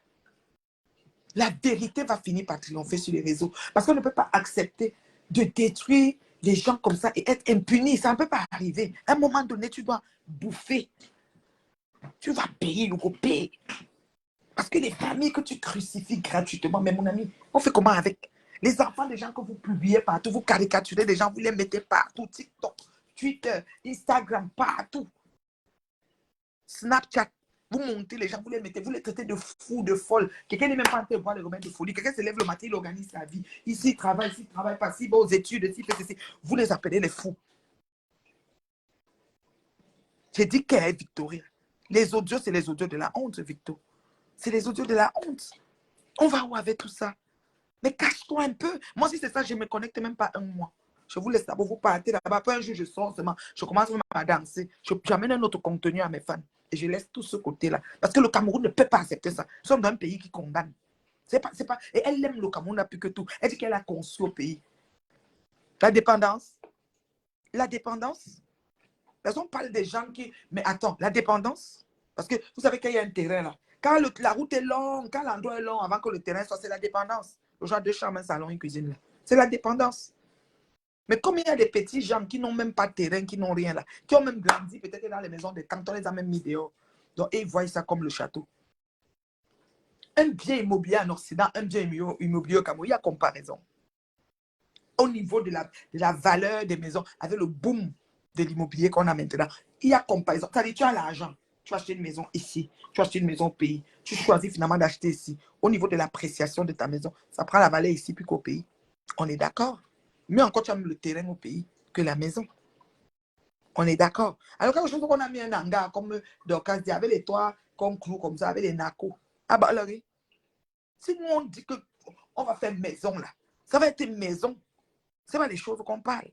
La vérité va finir par triompher sur les réseaux. Parce qu'on ne peut pas accepter de détruire les gens comme ça et être impunis, ça ne peut pas arriver. À un moment donné, tu dois bouffer. Tu vas payer le payer. Parce que les familles que tu crucifies gratuitement, mais mon ami, on fait comment avec les enfants des gens que vous publiez partout, vous caricaturez des gens, vous les mettez partout, TikTok, Twitter, Instagram, partout. Snapchat, vous montez les gens, vous les mettez, vous les traitez de fous, de folles. Quelqu'un n'est même pas en train de voir les remèdes de folie. Quelqu'un se lève le matin, il organise sa vie. Ici, il travaille pas, s'il va aux études, s'il fait ceci. Vous les appelez les fous. J'ai dit qu'elle est Victoria. Les audios, c'est les audios de la honte, Victor. C'est les audios de la honte. On va où avec tout ça? Mais cache-toi un peu. Moi, si c'est ça, je ne me connecte même pas un mois. Je vous laisse d'abord, vous partez là-bas. Après un jour, je sors seulement. Je commence même à danser. J'amène un autre contenu à mes fans. Et je laisse tout ce côté-là. Parce que le Cameroun ne peut pas accepter ça. Nous sommes dans un pays qui condamne. C'est pas... Et elle aime le Cameroun plus que tout. Elle dit qu'elle a conçu au pays. La dépendance. La dépendance. Parce qu'on parle des gens qui... Mais attends, la dépendance. Parce que vous savez qu'il y a un terrain là. Quand la route est longue, quand l'endroit est long, avant que le terrain soit, c'est la dépendance. Le genre de chambre, un salon, une cuisine là. C'est la dépendance. Mais comme il y a des petits gens qui n'ont même pas de terrain, qui n'ont rien là, qui ont même grandi peut-être dans les maisons des cantons, les a même mis dehors. Donc, ils voient ça comme le château. Un bien immobilier en Occident, un bien immobilier au Cameroun, il y a comparaison. Au niveau de la valeur des maisons, avec le boom de l'immobilier qu'on a maintenant, il y a comparaison. C'est-à-dire, tu as l'argent, tu as acheté une maison ici, tu as acheté une maison au pays, tu choisis finalement d'acheter ici. Au niveau de l'appréciation de ta maison, ça prend la valeur ici plus qu'au pays. On est d'accord. Mais encore, tu as le terrain au pays que la maison. On est d'accord. Alors, quelque chose qu'on a mis un hangar, comme Dorcas dit, avec les toits qu'on cloue comme ça, avec les nacos. Ah bah alors, si nous on dit qu'on va faire maison là, ça va être une maison. Ce n'est pas les choses qu'on parle.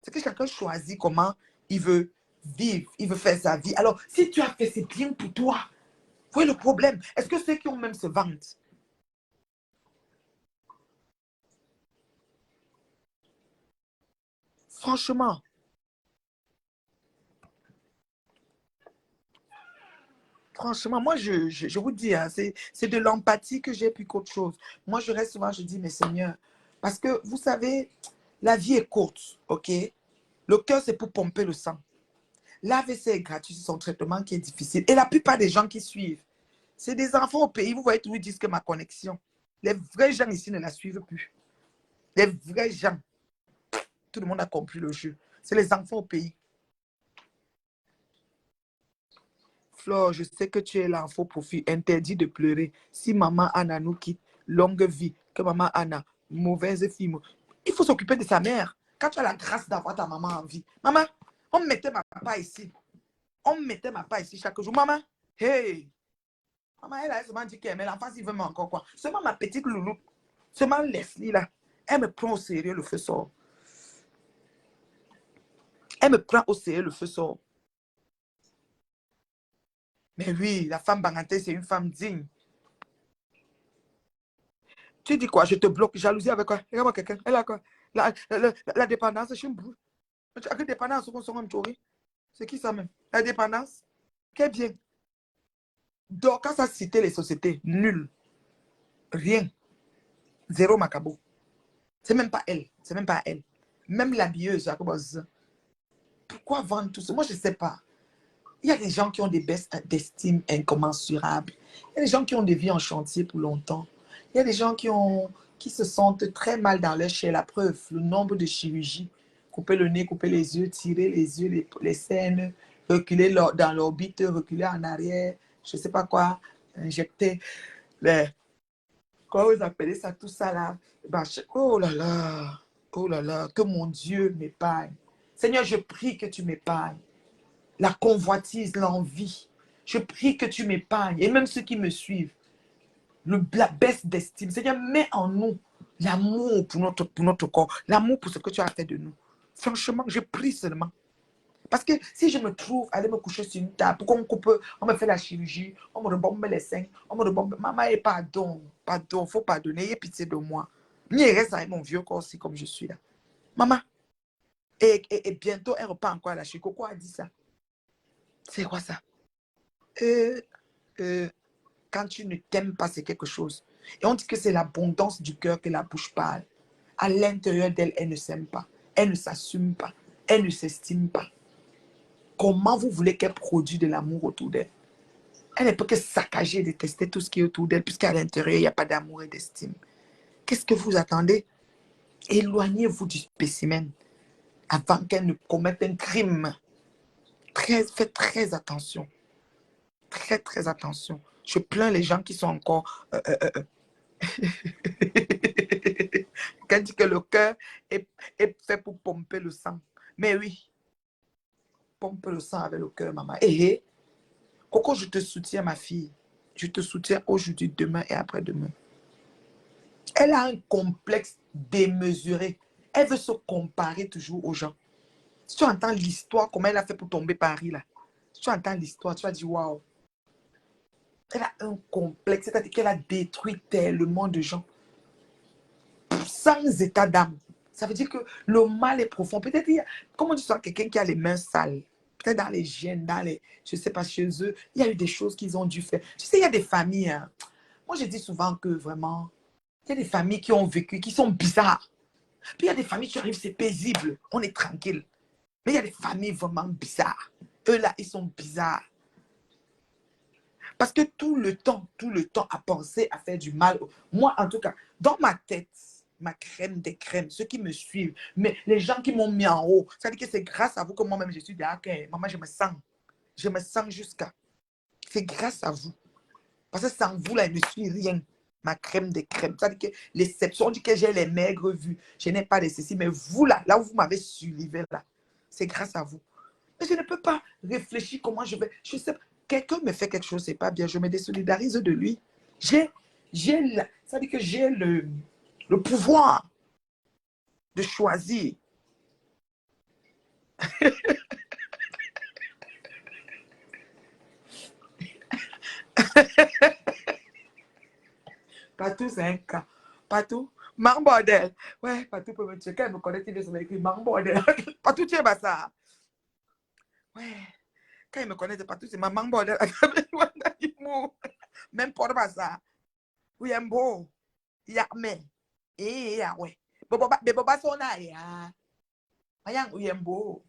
C'est que chacun choisit comment il veut vivre, il veut faire sa vie. Alors, si tu as fait, c'est bien pour toi. Où est le problème? Est-ce que ceux qui ont même se vantent? Franchement, moi, je vous dis, hein, c'est de l'empathie que j'ai plus qu'autre chose. Moi, je reste souvent, je dis, mais Seigneur, parce que vous savez, la vie est courte, ok? Le cœur, c'est pour pomper le sang. L'AVC est gratuit, c'est son traitement qui est difficile. Et la plupart des gens qui suivent, c'est des enfants au pays. Vous voyez, tous ils disent que ma connexion. Les vrais gens ici ne la suivent plus. Les vrais gens. Tout le monde a compris le jeu. C'est les enfants au pays. Flore, je sais que tu es là en faux profil. Interdit de pleurer. Si maman Anna nous quitte, longue vie. Que maman Anna, mauvaise fille. Il faut s'occuper de sa mère. Quand tu as la grâce d'avoir ta maman en vie. Maman, on mettait ma papa ici. On mettait ma papa ici chaque jour. Maman, hey! Maman, elle a seulement dit qu'elle, mais l'enfant, il veut encore quoi. Seulement ma petite loulou, seulement Leslie là, elle me prend au sérieux, le feu sort. Elle me prend au sérieux, le feu sort. Mais oui, la femme Banganté, c'est une femme digne. Tu dis quoi? Je te bloque. Jalousie avec quoi? Regarde-moi quelqu'un. Elle a quoi? La dépendance, je suis un bout. Avec dépendance, on s'en va. C'est qui ça même? La dépendance? Quel bien. Donc, quand ça citait les sociétés, nul. Rien. Zéro macabo. C'est même pas elle. C'est même pas elle. Même l'habilleuse, pourquoi vendre tout ça? Moi, je ne sais pas. Il y a des gens qui ont des baisses d'estime incommensurables. Il y a des gens qui ont des vies en chantier pour longtemps. Il y a des gens qui se sentent très mal dans leur chair. La preuve, le nombre de chirurgies. Couper le nez, couper les yeux, tirer les yeux, les scènes, reculer dans l'orbite, reculer en arrière, je ne sais pas quoi, injecter les... Comment vous appelez ça, tout ça là? Oh là là, que mon Dieu m'épargne. Seigneur, je prie que tu m'épargnes. La convoitise, l'envie. Je prie que tu m'épargnes. Et même ceux qui me suivent, la baisse d'estime. Seigneur, mets en nous l'amour pour notre corps, l'amour pour ce que tu as fait de nous. Franchement, je prie seulement. Parce que si je me trouve aller me coucher sur une table, pour qu'on coupe, on me fait la chirurgie, on me rebombe les seins, on me rebombe. Maman, pardon, il faut pardonner, ayez pitié de moi. Il reste avec mon vieux corps aussi comme je suis là. Maman, et bientôt, elle repart encore à la chirurgie. Coco a dit ça. C'est quoi ça? Quand tu ne t'aimes pas, c'est quelque chose. Et on dit que c'est l'abondance du cœur que la bouche parle. À l'intérieur d'elle, elle ne s'aime pas. Elle ne s'assume pas. Elle ne s'estime pas. Comment vous voulez qu'elle produise de l'amour autour d'elle? Elle ne peut que saccager et détester tout ce qui est autour d'elle, puisqu'à l'intérieur, il n'y a pas d'amour et d'estime. Qu'est-ce que vous attendez? Éloignez-vous du spécimen avant qu'elle ne commette un crime. Faites très attention. Très, très attention. Je plains les gens qui sont encore... Quand dit que le cœur est fait pour pomper le sang. Mais oui, pompe le sang avec le cœur, maman. Et Coco, je te soutiens, ma fille. Je te soutiens aujourd'hui, demain et après-demain. Elle a un complexe démesuré. Elle veut se comparer toujours aux gens. Si tu entends l'histoire, comment elle a fait pour tomber Paris, là. Si tu entends l'histoire, tu vas dire, waouh. Elle a un complexe, c'est-à-dire qu'elle a détruit tellement de gens. Sans état d'âme. Ça veut dire que le mal est profond. Peut-être, comme on dit souvent, quelqu'un qui a les mains sales. Peut-être dans les gènes, dans les, je ne sais pas, chez eux, il y a eu des choses qu'ils ont dû faire. Tu sais, il y a des familles, hein. Moi, je dis souvent que vraiment, il y a des familles qui ont vécu, qui sont bizarres. Puis il y a des familles qui arrivent, c'est paisible, on est tranquille. Mais il y a des familles vraiment bizarres. Eux là, ils sont bizarres. Parce que tout le temps à penser, à faire du mal. Moi, en tout cas, dans ma tête, ma crème des crèmes, ceux qui me suivent, mais les gens qui m'ont mis en haut, ça veut dire que c'est grâce à vous que moi-même, je suis dit, ah, ok, maman, je me sens jusqu'à. C'est grâce à vous. Parce que sans vous, là, je ne suis rien. Ma crème des crèmes. Ça veut dire que l'exception dit que j'ai les maigres vues. Je n'ai pas de ceci. Mais vous, là où vous m'avez suivi, là, c'est grâce à vous. Mais je ne peux pas réfléchir comment je vais. Je sais pas. Quelqu'un me fait quelque chose, c'est pas bien. Je me désolidarise de lui. Ça veut dire que j'ai le pouvoir de choisir. Patou, c'est un cas. Patou, Mang bordel. Ouais, Patou peut me tuer. Quand elle me connaît, il est écrit Mang bordel. Patou, tu es ça. Ouais. Quand il me connaît, Patou, c'est Mang bordel. Même pas ça. Oui, un beau. Ya, mais. Eh, ya, ouais. Boba, son aïe. Ayang, oui, un beau.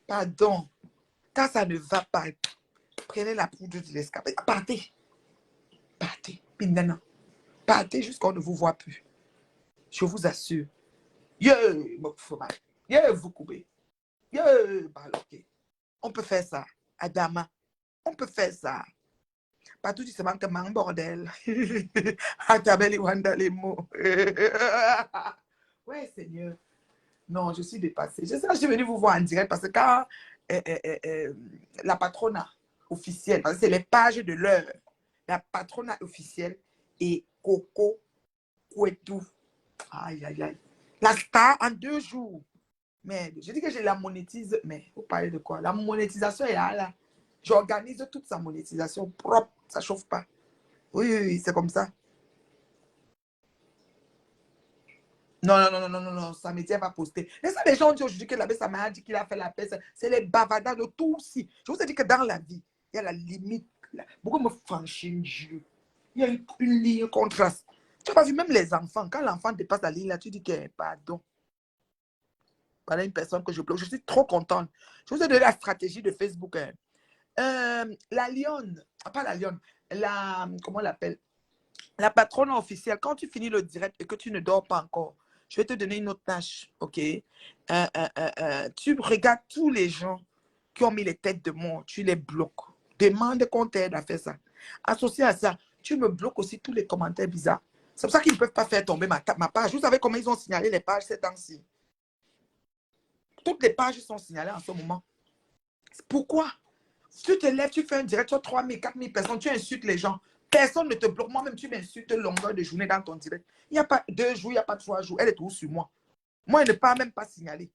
Pardon. Quand ça ne va pas, prenez la poudre de l'escape. Partez. Partez. Maintenant. Partez jusqu'on ne vous voit plus. Je vous assure. Vous coupez. On peut faire ça. Adama. On peut faire ça. Pas tout dit seulement que man bordel. Atabeli wanda les mots. Ouais, Seigneur. Non, je suis dépassée. Je suis venue vous voir en direct parce que quand la patronat officielle, parce que c'est les pages de l'heure, la patronat officielle et Coco Kouetou. Aïe, aïe, aïe. La star en 2 jours. Mais je dis que je la monétise. Mais vous parlez de quoi? La monétisation est là. J'organise toute sa monétisation propre. Ça ne chauffe pas. Oui, c'est comme ça. Non, ça ne m'était pas posté. Et ça, les gens ont dit aujourd'hui que l'abbé Samaya dit qu'il a fait la paix. C'est les bavardages de tout aussi. Je vous ai dit que dans la vie, il y a la limite. Beaucoup me franchissent Dieu. Il y a une ligne contraste. Tu n'as pas vu même les enfants. Quand l'enfant dépasse la ligne là, tu dis que pardon. Voilà une personne que je bloque. Je suis trop contente. Je vous ai donné la stratégie de Facebook. La lionne, pas la lionne, comment on l'appelle? La patronne officielle, quand tu finis le direct et que tu ne dors pas encore, je vais te donner une autre tâche, ok? Tu regardes tous les gens qui ont mis les têtes de mort, tu les bloques. Demande qu'on t'aide à faire ça. Associé à ça, tu me bloques aussi tous les commentaires bizarres. C'est pour ça qu'ils ne peuvent pas faire tomber ma page. Vous savez comment ils ont signalé les pages ces temps-ci? Toutes les pages sont signalées en ce moment. Pourquoi? Tu te lèves, tu fais un direct sur 3 000, 4 000 personnes, tu insultes les gens. Personne ne te bloque. Moi-même, tu m'insultes longueur de journée dans ton direct. Il n'y a pas 2 jours, il n'y a pas 3 jours. Elle est toujours sur moi. Moi, elle ne peut même pas signaler.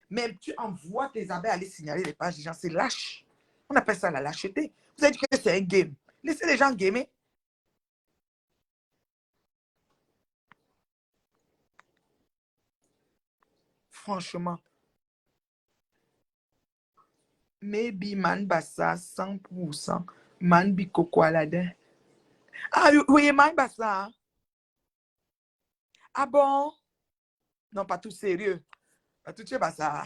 Mais tu envoies tes abeilles aller signaler les pages des gens. C'est lâche. On appelle ça la lâcheté. Vous avez dit que c'est un game. Laissez les gens gamer. Franchement. Maybe man bassa 100%. Man bi coco aladin. Ah oui, man bassa. Ah bon? Non, pas tout sérieux. Pas tout, tu sais pas ça.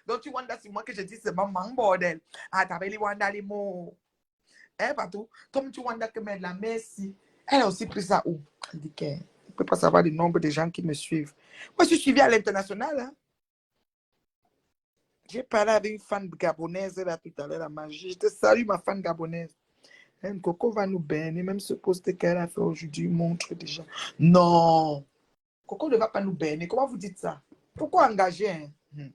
Donc, tu Wanda, c'est moi que je dis, c'est maman, bordel. Ah, t'avais les Wanda, les mots. Eh, pas tout. Comme tu Wanda que met la merci. Elle a aussi pris ça où? Elle dit qu'elle ne peut pas savoir le nombre de gens qui me suivent. Moi, je suis suivie à l'international. Hein. J'ai parlé avec une fan gabonaise là tout à l'heure, la magie. Je te salue, ma fan gabonaise. Hein, Coco va nous bénir, même ce post qu'elle a fait aujourd'hui montre déjà. Non, Coco ne va pas nous bénir. Comment vous dites ça? Pourquoi engager? Hein?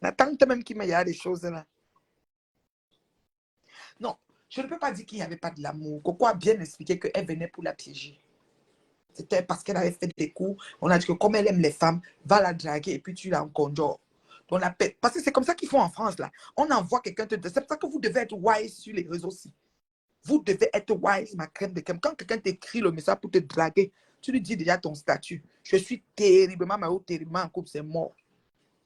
La tante même qui m'a des choses là. Non, je ne peux pas dire qu'il n'y avait pas de l'amour. Coco a bien expliqué qu'elle venait pour la piéger. C'était parce qu'elle avait fait des coups. On a dit que comme elle aime les femmes, va la draguer et puis tu la conjures. Parce que c'est comme ça qu'ils font en France là. On envoie quelqu'un te... C'est pour ça que vous devez être wise sur les réseaux aussi. Vous devez être wise, ma crème de crème. Quand quelqu'un t'écrit le message pour te draguer, tu lui dis déjà ton statut. Je suis terriblement malheureux, terriblement en couple, c'est mort.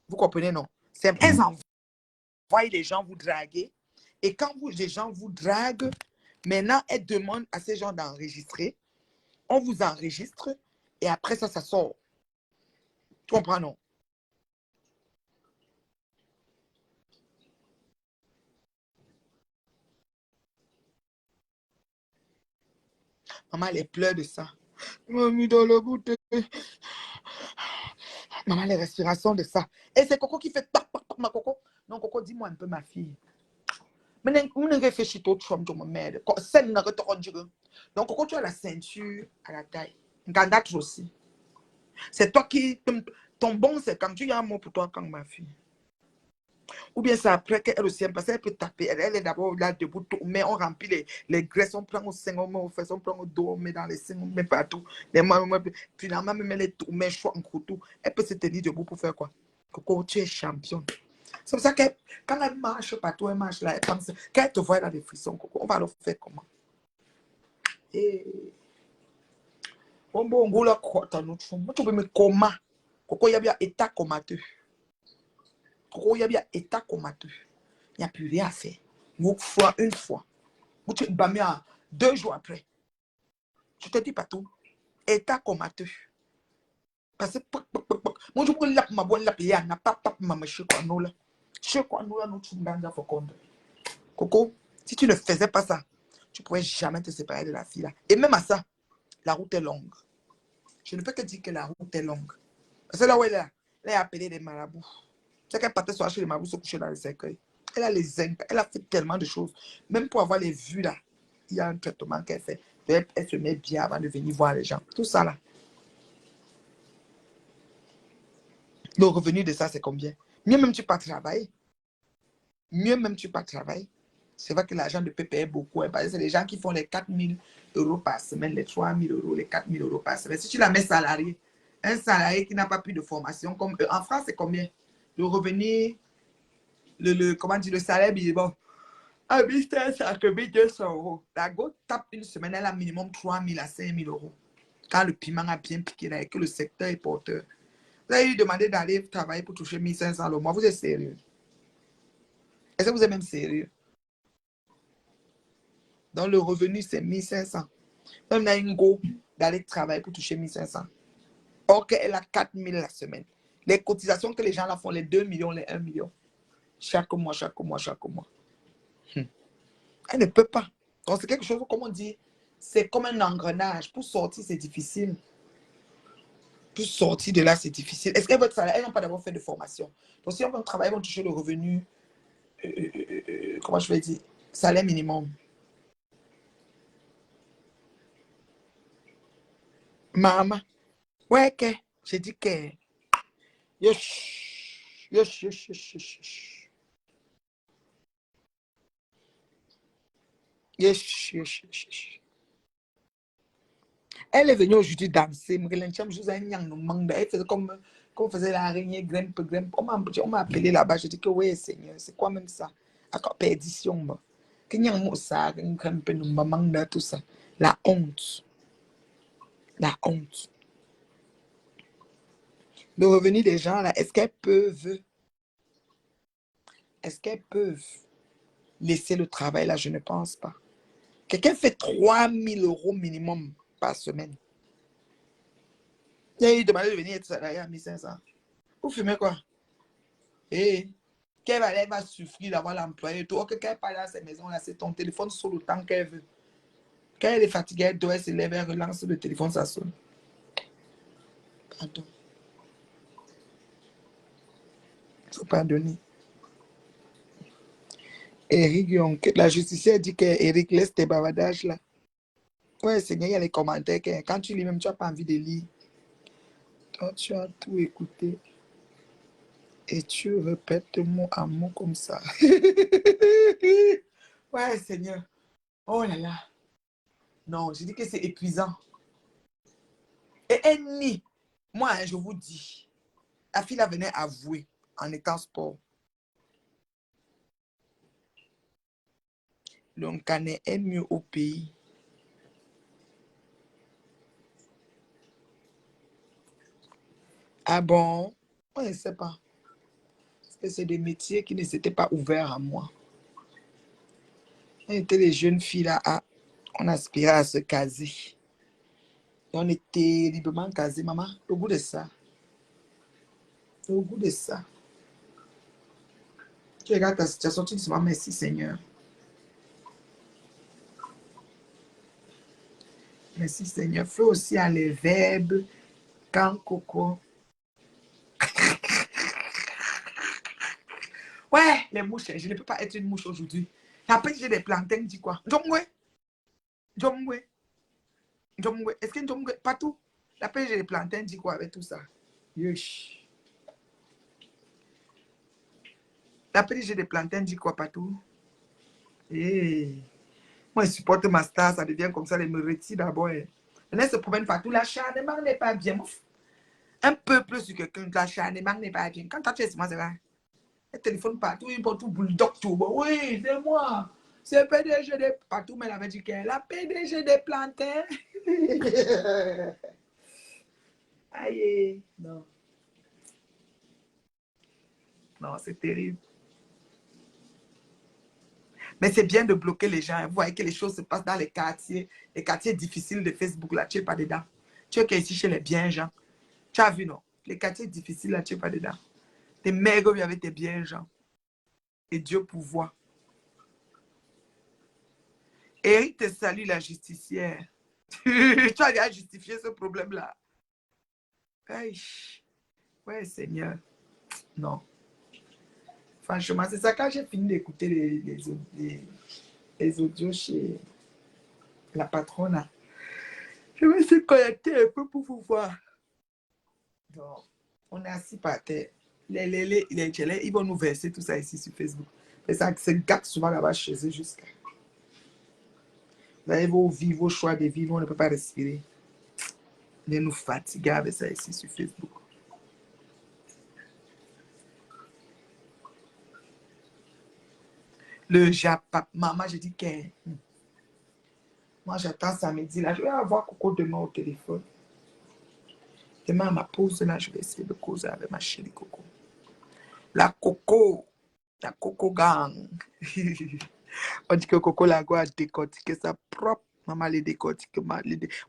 Vous comprenez, non? Elles envoient les gens vous draguer. Et quand les gens vous draguent, maintenant, elles demandent à ces gens d'enregistrer. On vous enregistre et après ça, ça sort. Tu comprends, non? Maman, elle pleure de ça. Mamie dans le bouteille. Maman, les respirations de ça. Et c'est Coco qui fait tac, tac, tac, ma Coco. Non, Coco, dis-moi un peu, ma fille. Mais ne réfléchis pas trop, tu me merde. Donc, Coco, tu as la ceinture à la taille. Gandate aussi. C'est toi qui. Ton bon, c'est quand tu as un mot pour toi, quand ma fille. Ou bien c'est après qu'elle aussi, parce qu'elle peut taper. Elle est d'abord là debout, mais on remplit les graisses, on prend au sein, on met aux fesses, on prend au dos, on met dans les seins, on met partout. Finalement, même elle est tout, mais choix en couteau. Elle peut se tenir debout pour faire quoi? Coco, tu es championne. C'est pour ça que quand elle marche partout, elle marche là, elle pense, quand elle te voit dans des frissons, Coco, on va le faire comment? Et on va on la crotte à notre fond. Tu peux me comment? Coco, il y a bien état comateux. Coco, il y a bien état comateux. Il n'y a plus rien à faire. Une fois. Tu vas bien 2 jours après. Je te dis pas tout. État comateux. Parce que moi je peux la ma bonne la payer n'a pas ma monsieur quoi nous là. Chez quoi nous là nous tu m'as fait compte. Coco, si tu ne faisais pas ça, tu pourrais jamais te séparer de la fille là. Et même à ça, la route est longue. Je ne peux que dire que la route est longue. Parce que là où elle est, elle a appelé des marabouts. C'est qu'elle partait sur chez les marabouts se coucher dans les cercueils. Elle a les incas, elle a fait tellement de choses. Même pour avoir les vues là, il y a un traitement qu'elle fait. Elle se met bien avant de venir voir les gens. Tout ça là. Le revenu de ça, c'est combien? Mieux même tu pas travailler. Mieux même tu pas travailler. C'est vrai que l'argent de PPE est beaucoup. Hein, parce que c'est les gens qui font les 4 000 € par semaine, les 3 000 €, les 4 000 € par semaine. Si tu la mets salarié, un salarié qui n'a pas plus de formation, comme en France, c'est combien? Le revenu, comment dire, le salaire, bon. Ah, oui, c'est 200 €. La go tape une semaine, elle a minimum 3 000 à 5 000 €. Quand le piment a bien piqué là et que le secteur est porteur. Vous avez eu demandé d'aller travailler pour toucher 1 500 € le mois. Vous êtes sérieux? Est-ce que vous êtes même sérieux? Donc le revenu, c'est 1 500. Même a une go d'aller travailler pour toucher 1 500. Or qu'elle a 4 000 la semaine. Les cotisations que les gens là font, les 2 millions, les 1 million. Chaque mois, chaque mois, chaque mois. Elle ne peut pas. Donc c'est quelque chose, comme on dit, c'est comme un engrenage. Pour sortir, c'est difficile. Pour sortir de là, c'est difficile. Est-ce qu'elle veut travailler? Elles n'ont pas d'abord fait de formation. Donc si on veut travailler, on va toucher le revenu, comment je vais dire, salaire minimum. Maman, ouais, que, j'ai dit que, yosh, yosh, yosh, yosh, yosh, yosh. Yosh, yosh, yosh, yosh. Elle est venue aujourd'hui danser. Elle faisait comme on faisait l'araignée, grimpe, grimpe. On m'a appelé là-bas. Je dis que oui, Seigneur, c'est quoi même ça? Encore perdition. Tout ça. La honte. La honte. Le revenu des gens, là, est-ce qu'elles peuvent laisser le travail, là? Je ne pense pas. Quelqu'un fait 3 000 € minimum par semaine. Il demandait de venir être salarié à 1500. Vous fumez quoi? Et elle va souffrir d'avoir l'employé et tout. Ok, quand elle parle à ces maisons-là, c'est ton téléphone sur le temps qu'elle veut. Quand elle est fatiguée, elle doit se lever, elle relance le téléphone, ça sonne. Pardon. Il faut pardonner. Eric, la justicière dit que Eric laisse tes bavardages là. Ouais, Seigneur, il y a les commentaires. Quand tu lis même, tu n'as pas envie de lire. Toi, tu as tout écouté. Et tu répètes mot à mot comme ça. Ouais, Seigneur. Oh là là. Non, je dis que c'est épuisant. Et elle nie. Moi, hein, je vous dis, la fille là venait avouer en étant sport. Le canet est mieux au pays. Ah bon? On ne sait pas. Parce que c'est des métiers qui ne s'étaient pas ouverts à moi. On était les jeunes filles là, on aspirait à se caser. Et on était librement casés, maman. Au goût de ça. Au goût de ça. Tu regardes ta situation, tu dis, merci Seigneur. Merci Seigneur. Fais aussi à les verbes. Quand coco. Ouais, les mouches, je ne peux pas être une mouche aujourd'hui. Après, j'ai des plantains, dis quoi? Jomwe. Jomwe. Jomwe. Est-ce que Jomwe, partout? Après, j'ai des plantains, dis quoi avec tout ça? Yush. Après, j'ai des plantains, dis quoi partout? Hey. Moi, je supporte ma star, ça devient comme ça, elle me retire d'abord. Elle se promène partout, l'acharnement n'est pas bien. Un peu plus sur quelqu'un, l'acharnement n'est pas bien. Quand tu es sur moi, c'est vrai. Elle téléphone partout, il porte tout bulldog tout. Oui, c'est moi. C'est PDG des partout, mais elle avait dit qu'elle est la PDG des plantains. Aïe, non. Non, c'est terrible. Mais c'est bien de bloquer les gens. Vous voyez que les choses se passent dans les quartiers difficiles de Facebook, là, tu n'es pas dedans. Tu es ici chez les biens gens. Tu as vu, non? Les quartiers difficiles, là, tu n'es pas dedans. Tes mères avec tes biens gens. Et Dieu pourvoit. Eric te salue, la justicière. Tu as déjà justifié ce problème-là. Ouais, Seigneur. Non. Franchement, c'est ça, quand j'ai fini d'écouter les audios chez la patronne, je me suis connecté un peu pour vous voir. Donc, on est assis par terre. Les ils vont nous verser tout ça ici sur Facebook. Et ça se gâte souvent là-bas chez eux jusqu'à. Vous avez vos vies, vos choix de vie, on ne peut pas respirer. Ils nous fatiguer avec ça ici sur Facebook. Le Japap, maman, je dis que moi j'attends samedi là. Je vais avoir Coco demain au téléphone. Demain à ma pause là, je vais essayer de causer avec ma chérie Coco. La Coco gang. On dit que Coco Lago a décortiqué sa propre. Maman les décortique.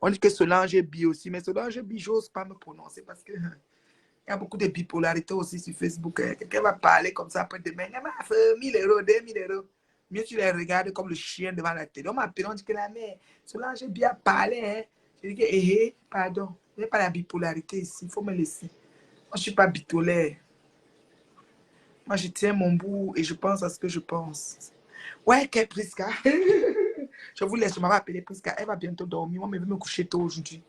On dit que Solange est bi aussi, mais Solange bi, j'ose pas me prononcer parce que il y a beaucoup de bipolarité aussi sur Facebook. Quelqu'un va parler comme ça après demain. Il m'a fait 1000 euros, 2000 euros. Mieux tu les regardes comme le chien devant la télé. On m'appelle, on dit que la mère, Solange est bien parlé. Hein. Je dis que, pardon, il n'y a pas la bipolarité ici. Il faut me laisser. Moi, je ne suis pas bipolaire. Moi, je tiens mon bout et je pense à ce que je pense. Ouais, qu'est Prisca? Je vous laisse, je m'avais appelé Prisca. Elle va bientôt dormir. Moi, je vais me coucher tôt aujourd'hui.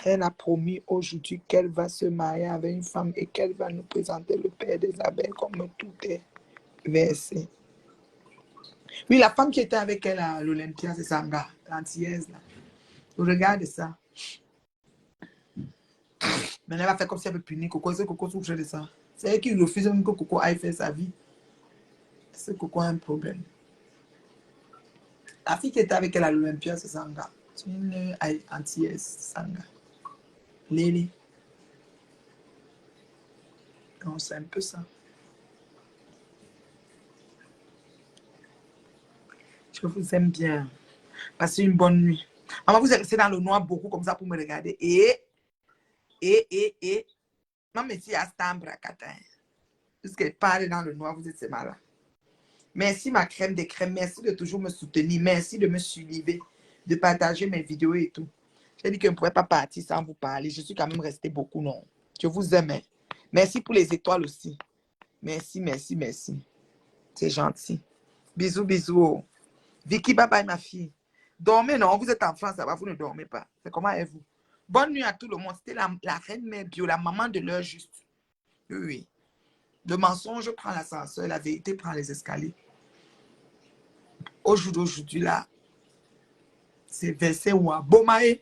Elle a promis aujourd'hui qu'elle va se marier avec une femme et qu'elle va nous présenter le père d'Isabelle comme tout est versé. Oui, la femme qui était avec elle à l'Olympia, c'est Sanga, l'antillaise. Regarde ça. Mais elle va faire comme si elle veut punir Coco. C'est Coco souffre de ça. C'est elle qui refuse même que Coco aille faire sa vie. C'est Coco a un problème. La fille qui était avec elle à l'Olympia, c'est Sanga. C'est une antillaise, Sanga. Lily. Donc, c'est un peu ça. Je vous aime bien. Passez une bonne nuit. Maman, vous êtes resté dans le noir beaucoup comme ça pour me regarder. Et Et. Non, mais si à Stambra, Katin. Puisqu'elle parle dans le noir, vous êtes malade. Merci ma crème des crèmes. Merci de toujours me soutenir. Merci de me suivre, de partager mes vidéos et tout. J'ai dit que je ne pourrais pas partir sans vous parler. Je suis quand même restée beaucoup, non. Je vous aime. Hein. Merci pour les étoiles aussi. Merci, merci, merci. C'est gentil. Bisous, bisous. Vicky, bye bye, ma fille. Dormez, non. Vous êtes en France, ça va, vous ne dormez pas. C'est comment est vous? Bonne nuit à tout le monde. C'était la reine mère bio, la maman de l'heure juste. Oui, oui. Le mensonge prend l'ascenseur, la vérité prend les escaliers. Au jour d'aujourd'hui, là, c'est versé ou à Bomae.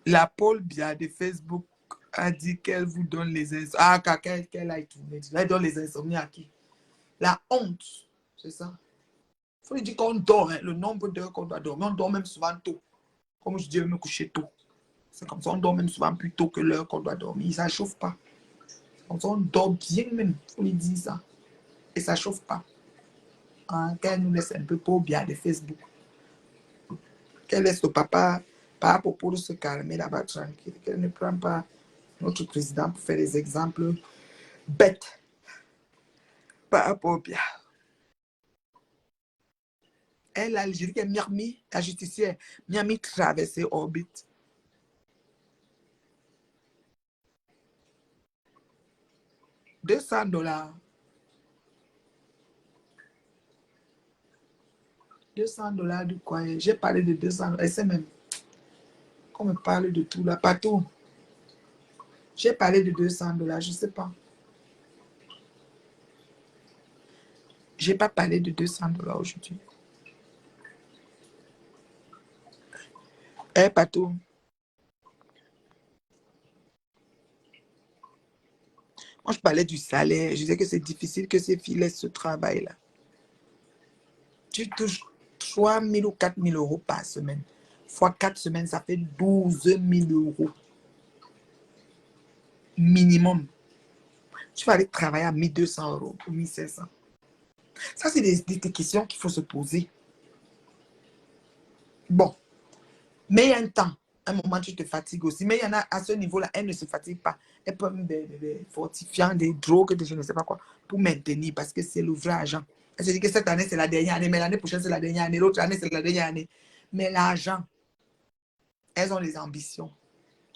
La Paul Bia de Facebook a dit qu'elle vous donne les insomnies. Ah, qu'elle a tourné. Elle donne les insomnies à qui? La honte, c'est ça. Il faut lui dire qu'on dort, hein, le nombre d'heures qu'on doit dormir. On dort même souvent tôt. Comme je dis, je vais me coucher tôt. C'est comme ça, on dort même souvent plus tôt que l'heure qu'on doit dormir. Ça ne chauffe pas. Comme ça, on dort bien même. Il faut lui dire ça. Et ça ne chauffe pas. Hein, qu'elle nous laisse un peu pour bien de Facebook. Qu'elle laisse au papa pour se calmer là-bas tranquille. Qu'elle ne prend pas notre président pour faire des exemples bêtes. Par rapport au bien. Elle, l'Algérie, qui est Miami, la justicière, Miami traversé orbite. $200. $200 du coin. J'ai parlé de 200. Et c'est même qu'on me parle de tout là, partout. J'ai parlé de $200, je ne sais pas. Je n'ai pas parlé de $200 aujourd'hui. Eh, partout. Moi, je parlais du salaire. Je disais que c'est difficile que ces filles laissent ce travail-là. Tu touches 3 000 ou 4 000 euros par semaine. Fois 4 semaines, ça fait 12 000 euros. Minimum. Tu vas aller travailler à 1 200 euros ou 1 500. Ça, c'est des questions qu'il faut se poser. Bon. Mais il y a un temps. Un moment, tu te fatigues aussi. Mais il y en a à ce niveau-là, elles ne se fatiguent pas. Elles prennent des fortifiants, des drogues, je ne sais pas quoi, pour maintenir, parce que c'est l'ouvrage. Elle se dit que cette année, c'est la dernière année, mais l'année prochaine, c'est la dernière année, l'autre année, c'est la dernière année. Mais l'argent, elles ont des ambitions.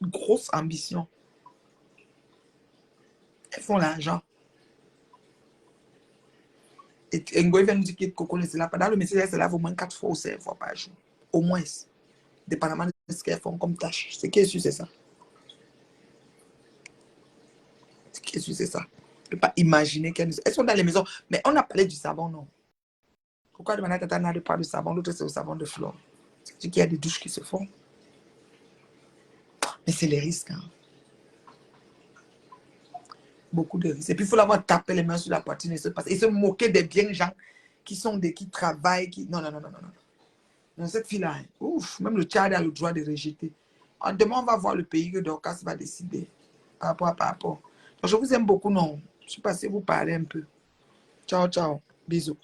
Une grosse ambition. Elles font l'argent. Et Ngoï vient nous dire que Coco ne se lave pas. Dans le métier, elle se lave au moins 4 fois ou 5 fois par jour. Au moins. Dépendamment de ce qu'elles font comme tâche. Ce qui est sûr, c'est ça. Ce qui est sûr, c'est ça. Je ne peux pas imaginer qu'elles sont dans les maisons. Mais on a parlé du savon, non? Pourquoi demander à Tata n'a pas de savon? L'autre, c'est au savon de flore. C'est qu'il y a des douches qui se font. Mais c'est les risques. Hein. Beaucoup de risques. Et puis, il faut l'avoir tapé les mains sur la poitrine et se moquer des bien gens qui travaillent. Non, non, non, non, non. Non, cette fille-là, hein. Ouf, même le Tchad a le droit de rejeter. Demain, on va voir le pays que Dorcas va décider. Par rapport. Donc, je vous aime beaucoup, non? Je suis passé vous parler un peu. Ciao, ciao. Bisous.